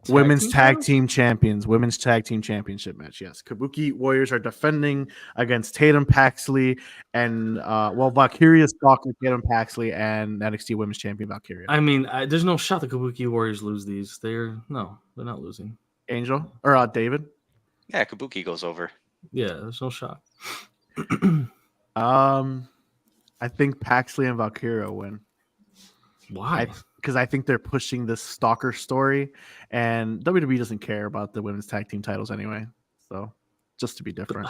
Speaker 1: Women's Tag Team Champions. Women's Tag Team Championship match. Yes. Kabuki Warriors are defending against Tatum Paxley and Valkyria stalking Tatum Paxley and NXT Women's Champion Valkyria.
Speaker 3: I mean, there's no shot the Kabuki Warriors lose these. They're not losing.
Speaker 1: Angel or David?
Speaker 2: Yeah, Kabuki goes over.
Speaker 3: Yeah, there's no shot.
Speaker 1: I think Paxley and Valkyria win.
Speaker 3: Why?
Speaker 1: Because I think they're pushing this stalker story, and WWE doesn't care about the women's tag team titles anyway. So, just to be different,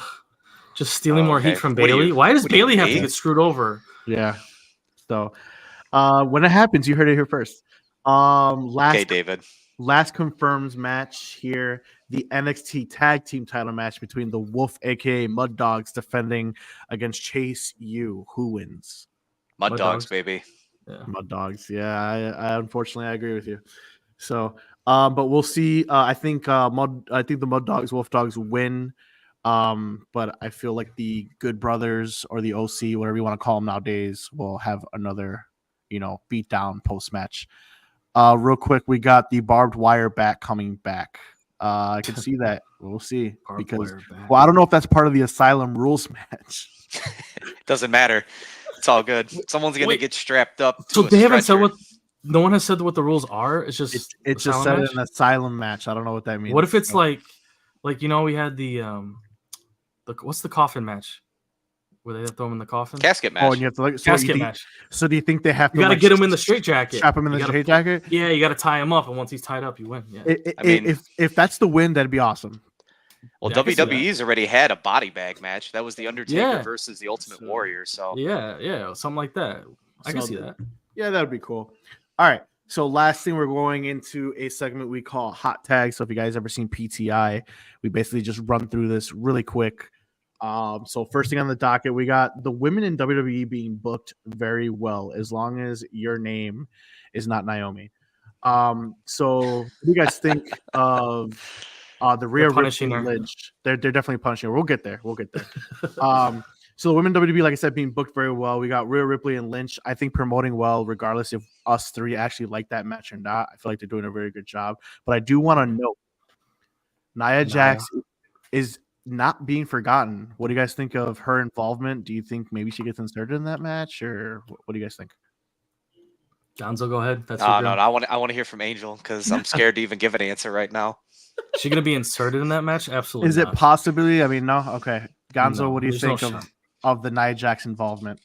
Speaker 3: just stealing more heat from Bailey. Why does Bailey have to get screwed over?
Speaker 1: Yeah. So, when it happens, you heard it here first.
Speaker 2: David.
Speaker 1: Last confirmed match here: the NXT Tag Team title match between the Wolf, aka Mud Dogs, defending against Chase U. Who wins?
Speaker 2: Mud Dogs, baby.
Speaker 1: Yeah. Mud Dogs. Yeah, I unfortunately I agree with you. So, but we'll see. I think the Mud Dogs, Wolf Dogs win. But I feel like the Good Brothers or the OC, whatever you want to call them nowadays, will have another, beat down post match. Real quick, we got the barbed wire bat coming back. I can see that. We'll see because I don't know if that's part of the Asylum rules match.
Speaker 2: Doesn't matter. It's all good. Someone's gonna get strapped up.
Speaker 3: So they haven't said what. No one has said what the rules are. It's just
Speaker 1: just said an Asylum match. I don't know what that means.
Speaker 3: What if it's like we had the what's the coffin match? Where they throw him in the coffin?
Speaker 2: Casket match.
Speaker 1: Oh, and you have to casket
Speaker 3: match.
Speaker 1: So do you think they have to?
Speaker 3: You got to get him in the straight jacket.
Speaker 1: Strap him in the straight jacket.
Speaker 3: Yeah, you got to tie him up, and once he's tied up, you win. Yeah.
Speaker 1: If that's the win, that'd be awesome.
Speaker 2: Well, WWE's already had a body bag match. That was the Undertaker versus the Ultimate Warrior. So
Speaker 3: yeah, something like that. I can see that.
Speaker 1: Yeah, that would be cool. All right. So last thing, we're going into a segment we call Hot Tag. So if you guys ever seen PTI, we basically just run through this really quick. So first thing on the docket, we got the women in WWE being booked very well, as long as your name is not Naomi. So what do you guys think of the Rhea Ripley and Lynch? They're definitely punishing her. We'll get there. So the women WWE, like I said, being booked very well. We got Rhea Ripley and Lynch, I think, promoting well, regardless if us three actually like that match or not. I feel like they're doing a very good job. But I do want to note, Nia Jax is not being forgotten. What do you guys think of her involvement? Do you think maybe she gets inserted in that match, or what do you guys think?
Speaker 3: Gonzo, go ahead. That's
Speaker 2: no. I want to hear from Angel because I'm scared to even give an answer right now.
Speaker 3: Is she gonna be inserted in that match? Absolutely.
Speaker 1: Is it possibility? I mean, no. Okay, Gonzo,
Speaker 3: No,
Speaker 1: what do you
Speaker 3: there's
Speaker 1: think
Speaker 3: no
Speaker 1: of the Nia Jax involvement?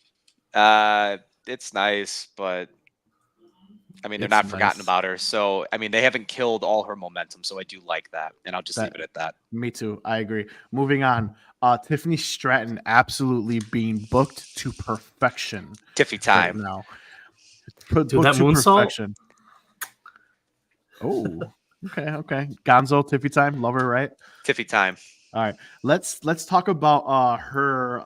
Speaker 2: It's nice, but I mean, they're
Speaker 1: It's
Speaker 2: not forgotten
Speaker 1: nice.
Speaker 2: about her. So, I mean, they haven't killed all her momentum. So I do like that. And I'll just leave it at that.
Speaker 1: Me too. I agree. Moving on. Tiffany Stratton absolutely being booked to perfection.
Speaker 2: Tiffy time.
Speaker 1: Right now.
Speaker 3: Dude, that moonsault.
Speaker 1: Oh, okay. Gonzo, Tiffy time. Love her, right?
Speaker 2: Tiffy time.
Speaker 1: All right. Let's talk about her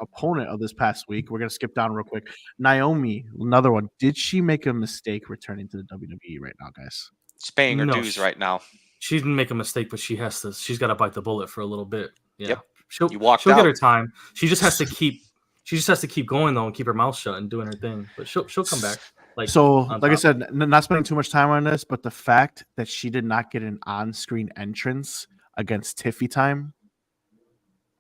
Speaker 1: opponent of this past week. We're gonna skip down real quick. Naomi, another one. Did she make a mistake returning to the WWE right now, guys?
Speaker 2: She's paying her dues right now.
Speaker 3: She didn't make a mistake, but she's got to bite the bullet for a little bit. Yeah.
Speaker 2: Yep.
Speaker 3: She'll get her time. She just has to keep going though and keep her mouth shut and doing her thing. But she'll come back.
Speaker 1: Like I said, not spending too much time on this, but the fact that she did not get an on-screen entrance against Tiffy time.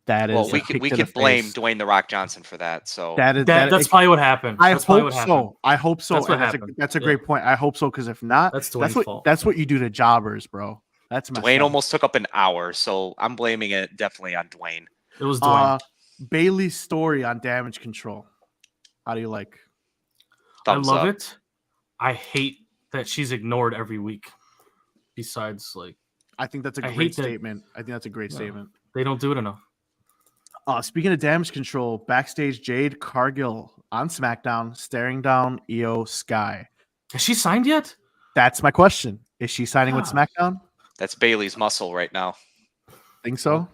Speaker 1: That is.
Speaker 2: Well, we could blame Dwayne The Rock Johnson for that. So
Speaker 3: that's probably what happened.
Speaker 1: I hope so.
Speaker 3: That's what happened.
Speaker 1: That's a great point. I hope so, because if not,
Speaker 3: that's Dwayne's fault.
Speaker 1: That's what you do to jobbers, bro. That's
Speaker 2: Dwayne almost took up an hour, so I'm blaming it definitely on Dwayne.
Speaker 3: It was Dwayne.
Speaker 1: Bailey's story on Damage Control. How do you like?
Speaker 2: Thumbs
Speaker 3: I love
Speaker 2: up.
Speaker 3: it. I hate that she's ignored every week. Besides,
Speaker 1: I think that's a great statement. I think that's a great statement.
Speaker 3: They don't do it enough.
Speaker 1: Speaking of Damage Control, backstage, Jade Cargill on SmackDown staring down Io Sky.
Speaker 3: Has she signed yet?
Speaker 1: That's my question. Is she signing with SmackDown?
Speaker 2: That's Bailey's muscle right now.
Speaker 1: Think so?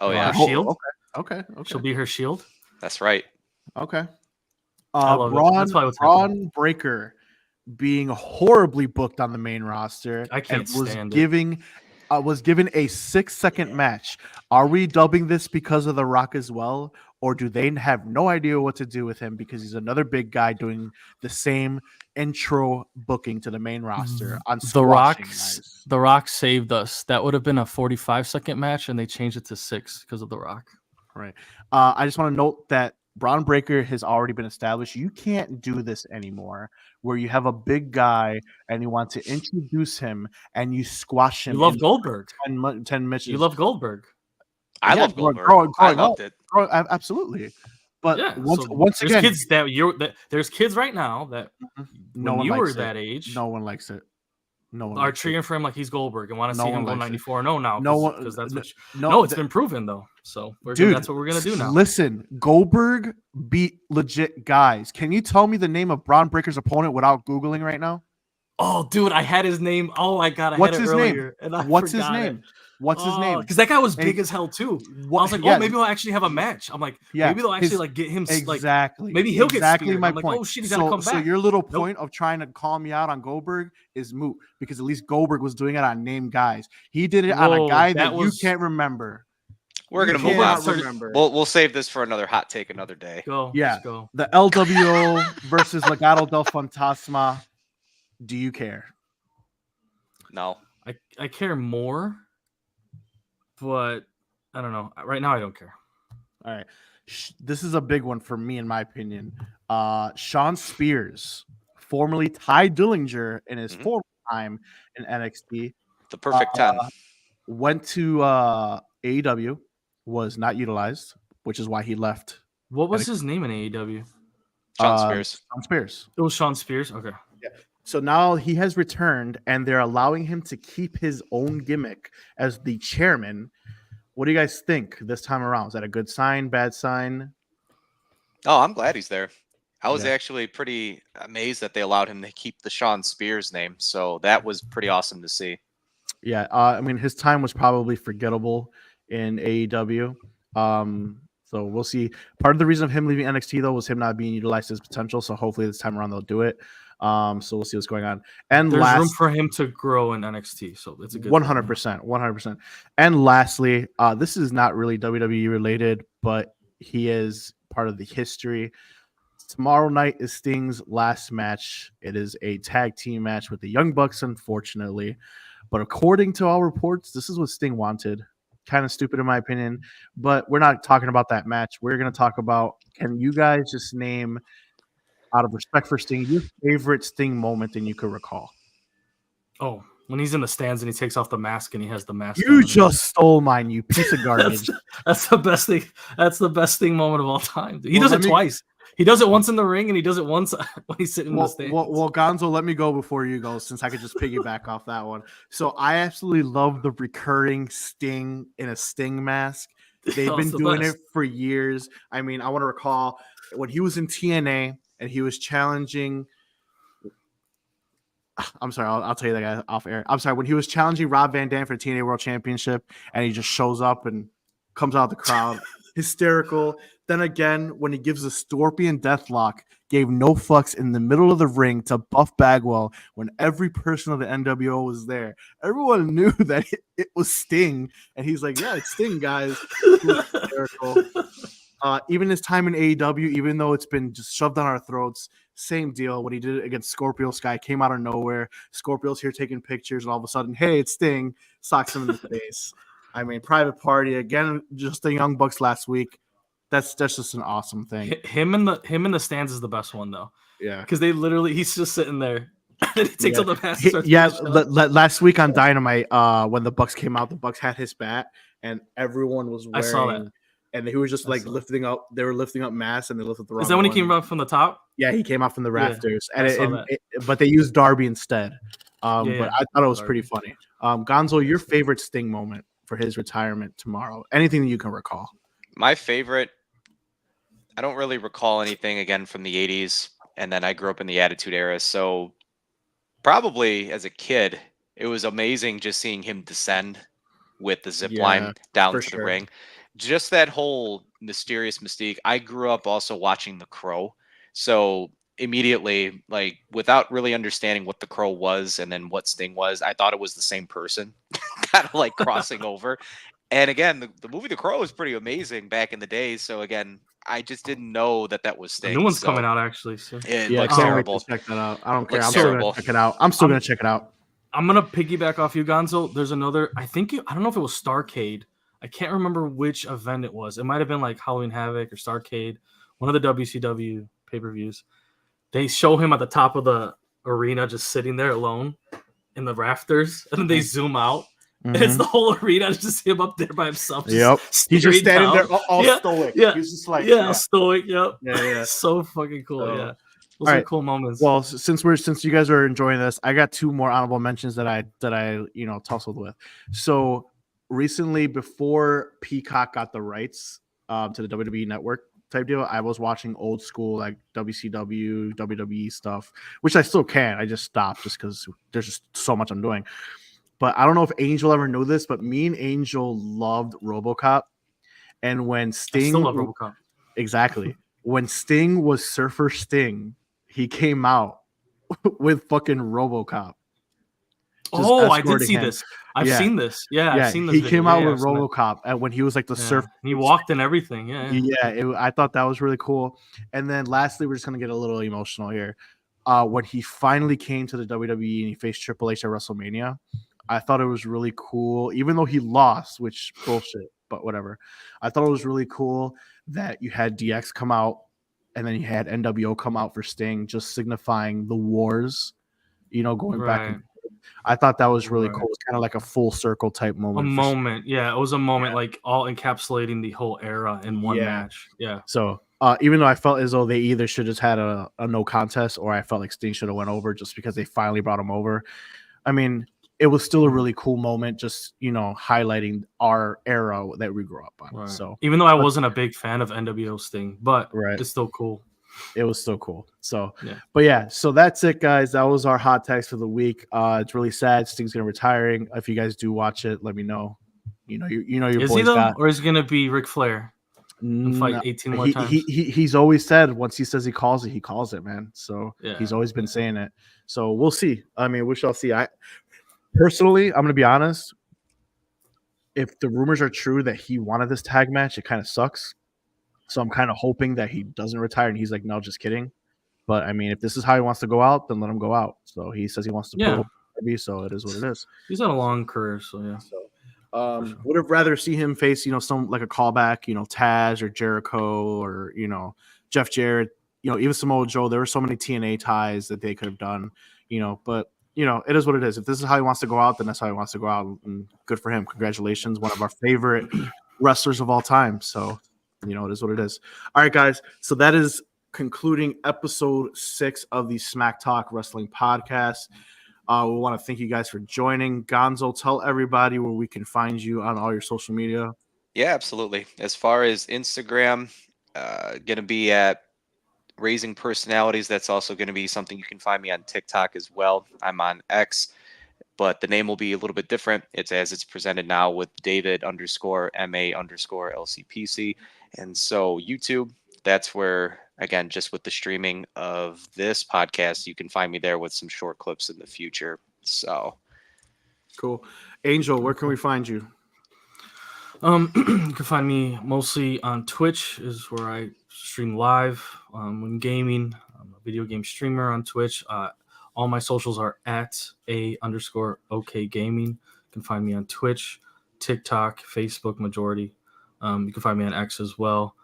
Speaker 2: Oh yeah.
Speaker 3: Her shield.
Speaker 1: Okay.
Speaker 3: She'll be her shield.
Speaker 2: That's right.
Speaker 1: Okay.
Speaker 3: Braun
Speaker 1: Breaker being horribly booked on the main roster.
Speaker 3: I can't stand
Speaker 1: it. Was given a 6-second match. Are we dubbing this because of The Rock as well, or do they have no idea what to do with him because he's another big guy doing the same intro booking to the main roster on
Speaker 3: The Rock saved us. That would have been a 45-second match, and they changed it to 6 because of The Rock.
Speaker 1: Right. I just want to note that Braun Breaker has already been established. You can't do this anymore where you have a big guy and you want to introduce him and you squash him.
Speaker 3: You love Goldberg.
Speaker 1: 10 matches.
Speaker 3: You love Goldberg.
Speaker 2: I love Goldberg. I loved it.
Speaker 1: Absolutely. But
Speaker 3: yeah,
Speaker 1: once
Speaker 3: again,
Speaker 1: kids
Speaker 3: there's kids right now that when you were that age,
Speaker 1: no one likes it. No one
Speaker 3: are cheering for him like he's Goldberg and want to see him go 94-0 now. Because that's it's been proven though. So that's what we're gonna do now.
Speaker 1: Listen, Goldberg beat legit guys. Can you tell me the name of Braun Breaker's opponent without Googling right now?
Speaker 3: Oh, dude, I had his name. Oh my god,
Speaker 1: What's his
Speaker 3: name?
Speaker 1: What's his name? What's his name?
Speaker 3: Because that guy was big as hell too. I was like, maybe they'll actually have a match. I'm like, maybe they'll actually get him.
Speaker 1: Exactly.
Speaker 3: Maybe he'll get speared.
Speaker 1: My
Speaker 3: I'm
Speaker 1: point.
Speaker 3: Like, oh shit, he's gotta come back.
Speaker 1: So your little point of trying to call me out on Goldberg is moot because at least Goldberg was doing it on named guys. He did it on a guy that you can't remember.
Speaker 2: We're gonna move on. We'll save this for another hot take another day.
Speaker 1: Let's go. The LWO versus Legado del Fantasma. Do you care?
Speaker 2: No.
Speaker 3: I care more, but I don't know. Right now, I don't care.
Speaker 1: All right. This is a big one for me, in my opinion. Shawn Spears, formerly Ty Dillinger in his former time in NXT.
Speaker 2: The perfect 10.
Speaker 1: Went to AEW, was not utilized, which is why he left.
Speaker 3: What was his name in AEW?
Speaker 2: Shawn Spears.
Speaker 1: Shawn Spears.
Speaker 3: It was Shawn Spears? Okay.
Speaker 1: Yeah. So now he has returned, and they're allowing him to keep his own gimmick as the chairman. What do you guys think this time around? Is that a good sign, bad sign?
Speaker 2: Oh, I'm glad he's there. I was actually pretty amazed that they allowed him to keep the Shawn Spears name. So that was pretty awesome to see.
Speaker 1: Yeah. I mean, his time was probably forgettable in AEW. So we'll see. Part of the reason of him leaving NXT, though, was him not being utilized as potential. So hopefully this time around they'll do it. So we'll see what's going on. And
Speaker 3: there's room for him to grow in NXT, so it's a good
Speaker 1: 100%. And lastly, this is not really WWE related, but he is part of the history. Tomorrow night is Sting's last match. It is a tag team match with the Young Bucks, unfortunately. But according to all reports, this is what Sting wanted. Kind of stupid in my opinion, but we're not talking about that match. We're going to talk about, can you guys just name, out of respect for Sting, your favorite Sting moment that you could recall?
Speaker 3: Oh, when he's in the stands and he takes off the mask and he has the mask.
Speaker 1: You just stole mine, you piece of garbage.
Speaker 3: that's the best thing. That's the best Sting moment of all time. He does it twice. He does it once in the ring and he does it once when he's sitting in the stands.
Speaker 1: Well, Gonzo, let me go before you go, since I could just piggyback off that one. So I absolutely love the recurring Sting in a Sting mask. They've been doing it for years. I mean, I want to recall when he was in TNA and he was challenging. I'm sorry, I'll tell you that guy off air. I'm sorry, when he was challenging Rob Van Dam for the TNA World Championship and he just shows up and comes out of the crowd. Hysterical. Then again, when he gives a Scorpion Deathlock, gave no fucks in the middle of the ring to Buff Bagwell when every person of the NWO was there. Everyone knew that it was Sting, and he's like, yeah, it's Sting, guys. Hysterical. Even his time in AEW, even though it's been just shoved down our throats, same deal. When he did it against Scorpio Sky, came out of nowhere. Scorpio's here taking pictures, and all of a sudden, hey, it's Sting. Socks him in the face. I mean, Private Party again, just the Young Bucks last week. That's just an awesome thing.
Speaker 3: Him in the stands is the best one though.
Speaker 1: Yeah,
Speaker 3: because he's just sitting there. And he takes off the mask.
Speaker 1: Last week on Dynamite, when the Bucks came out, the Bucks had his bat, and everyone was wearing.
Speaker 3: I saw that.
Speaker 1: And he was just like lifting up. They were lifting up masks, and they lifted the wrong.
Speaker 3: Is that when
Speaker 1: one.
Speaker 3: He came up from the top?
Speaker 1: Yeah, he came out from the rafters,
Speaker 3: yeah,
Speaker 1: but they used Darby instead. But I thought it was pretty funny. Gonzo, your favorite Sting moment for his retirement tomorrow? Anything that you can recall?
Speaker 2: My favorite. I don't really recall anything again from the 80s, and then I grew up in the Attitude Era, so probably as a kid, it was amazing just seeing him descend with the zip line down to the ring. Just that whole mysterious mystique. I grew up also watching The Crow, so immediately, like, without really understanding what The Crow was and then what Sting was, I thought it was the same person, kind of like crossing over. And again, the movie The Crow was pretty amazing back in the day, so again, I just didn't know that was Sting.
Speaker 3: The new one's coming out actually. So.
Speaker 2: It looks terrible.
Speaker 1: Check that out. I don't care. I'm still gonna check it out. I'm still gonna check it out.
Speaker 3: I'm gonna piggyback off you, Gonzo. There's another. I don't know if it was Starrcade. I can't remember which event it was. It might have been like Halloween Havoc or Starrcade, one of the WCW pay-per-views. They show him at the top of the arena, just sitting there alone in the rafters, and then they zoom out. Mm-hmm. And it's the whole arena. It's just him up there by himself.
Speaker 1: He's just standing there all stoic.
Speaker 3: Yeah.
Speaker 1: He's just like
Speaker 3: stoic. Yep.
Speaker 1: Yeah.
Speaker 3: So fucking cool. So, those are cool moments.
Speaker 1: Well, since you guys are enjoying this, I got two more honorable mentions that I tussled with. So recently, before Peacock got the rights to the WWE Network type deal, I was watching old school like WCW, WWE stuff, which I still can. I just stopped just because there's just so much I'm doing. But I don't know if Angel ever knew this, but me and Angel loved RoboCop. And when Sting,
Speaker 3: I still love RoboCop.
Speaker 1: Exactly. When Sting was Surfer Sting, he came out with fucking RoboCop.
Speaker 3: I did see this. I've seen this. Yeah, I've seen this.
Speaker 1: He came out with RoboCop, and when he was like the surfer,
Speaker 3: he walked and everything.
Speaker 1: I thought that was really cool. And then lastly, we're just gonna get a little emotional here. When he finally came to the WWE and he faced Triple H at WrestleMania, I thought it was really cool, even though he lost, which bullshit, but whatever. I thought it was really cool that you had DX come out and then you had NWO come out for Sting, just signifying the wars, going back. And I thought that was really cool. It's kind of like a full circle type moment.
Speaker 3: It was a moment like all encapsulating the whole era in one match. Yeah.
Speaker 1: So even though I felt as though they either should have had a no contest or I felt like Sting should have went over just because they finally brought him over. I mean, it was still a really cool moment, just highlighting our era that we grew up on. Right. So
Speaker 3: even though I wasn't a big fan of NWO Sting, but it's still cool.
Speaker 1: It was still cool. So, so that's it, guys. That was our hot takes for the week. It's really sad. Sting's gonna retiring. If you guys do watch it, let me know. Your
Speaker 3: is
Speaker 1: boys
Speaker 3: he though,
Speaker 1: got...
Speaker 3: or is it gonna be Ric Flair? And fight 18 more times.
Speaker 1: He's always said once he says he calls it, man. So he's always been saying it. So we'll see. I mean, we shall see. Personally, I'm going to be honest. If the rumors are true that he wanted this tag match, it kind of sucks. So I'm kind of hoping that he doesn't retire and he's like, no, just kidding. But I mean, if this is how he wants to go out, then let him go out. So he says he wants to put to be. So it is what it is.
Speaker 3: He's had a long career, so yeah.
Speaker 1: So,
Speaker 3: sure.
Speaker 1: would have rather see him face, some like a callback, Taz or Jericho or Jeff Jarrett, even Samoa Joe. There were so many TNA ties that they could have done, but it is what it is. If this is how he wants to go out, then that's how he wants to go out, and good for him. Congratulations, one of our favorite wrestlers of all time. So, it is what it is. All right, guys. So that is concluding episode 6 of the Smack Talk Wrestling Podcast. We want to thank you guys for joining. Gonzo, tell everybody where we can find you on all your social media.
Speaker 2: Yeah, absolutely. As far as Instagram, going to be at Raising Personalities. That's also going to be something you can find me on TikTok as well. I'm on X, but the name will be a little bit different. It's as it's presented now with David_MA_LCPC. And so YouTube, that's where, again, just with the streaming of this podcast, you can find me there with some short clips in the future. So
Speaker 1: cool. Angel, where can we find you?
Speaker 3: You can find me mostly on Twitch, is where I stream live when gaming. I'm a video game streamer on Twitch. All my socials are at @A_OK Gaming. You can find me on Twitch, TikTok, Facebook majority. You can find me on X as well.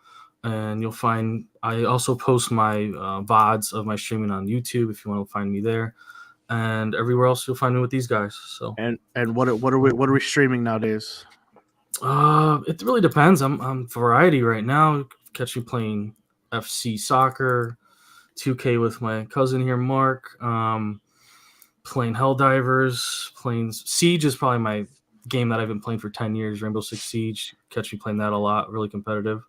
Speaker 3: And you'll find I also post my VODs of my streaming on YouTube if you want to find me there. And everywhere else you'll find me with these guys. So
Speaker 1: and what are we streaming nowadays?
Speaker 3: It really depends. I'm variety right now. Catch me playing FC soccer, 2K with my cousin here, Marc. Playing Helldivers, playing Siege is probably my game that I've been playing for 10 years. Rainbow Six Siege. Catch me playing that a lot. Really competitive.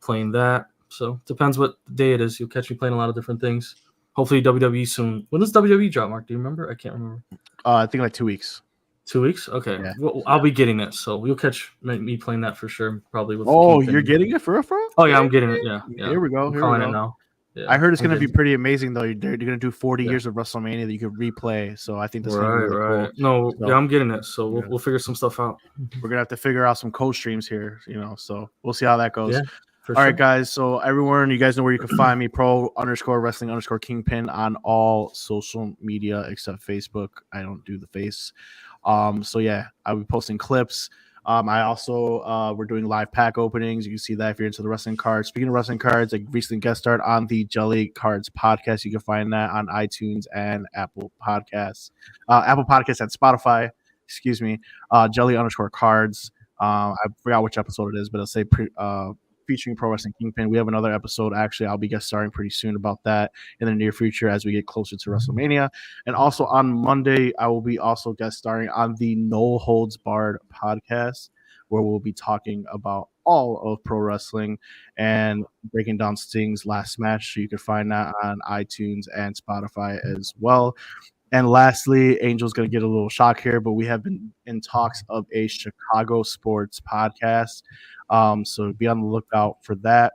Speaker 3: Playing that. So depends what day it is. You'll catch me playing a lot of different things. Hopefully WWE soon. When does WWE drop, Marc? Do you remember? I can't remember.
Speaker 1: I think like 2 weeks.
Speaker 3: 2 weeks? Okay.
Speaker 1: Yeah.
Speaker 3: Well, I'll be getting it, so you'll catch me playing that for sure. Probably with.
Speaker 1: You're getting it for real?
Speaker 3: Oh yeah, I'm getting it. Yeah.
Speaker 1: Here we go.
Speaker 3: I'm calling it now.
Speaker 1: Yeah, I heard it's going to be pretty amazing though. They're going to do 40 years of WrestleMania that you could replay. So I think this is really cool.
Speaker 3: No, so, yeah, I'm getting it. So we'll figure some stuff out.
Speaker 1: We're going to have to figure out some co-streams here, so we'll see how that goes.
Speaker 3: Yeah.
Speaker 1: All right, guys. So everyone, you guys know where you can find me, pro_wrestling_kingpin on all social media except Facebook. I don't do the face. So yeah, I'll be posting clips. I also we're doing live pack openings. You can see that if you're into the wrestling cards. Speaking of wrestling cards, I recently guest starred on the Jelly Cards podcast. You can find that on iTunes and Apple Podcasts, and Spotify. Excuse me, Jelly_cards. I forgot which episode it is, but it'll say featuring Pro Wrestling Kingpin. We have another episode. Actually, I'll be guest starring pretty soon about that in the near future as we get closer to WrestleMania. And also on Monday, I will be also guest starring on the No Holds Barred podcast, where we'll be talking about all of pro wrestling and breaking down Sting's last match. So you can find that on iTunes and Spotify as well. And lastly, Angel's going to get a little shock here, but we have been in talks of a Chicago sports podcast. So be on the lookout for that.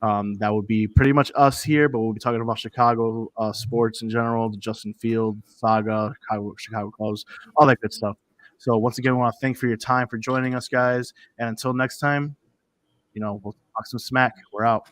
Speaker 1: That would be pretty much us here, but we'll be talking about Chicago sports in general, the Justin Field saga, Chicago Cubs, all that good stuff. So once again, we want to thank you for your time, for joining us, guys. And until next time, we'll talk some smack. We're out.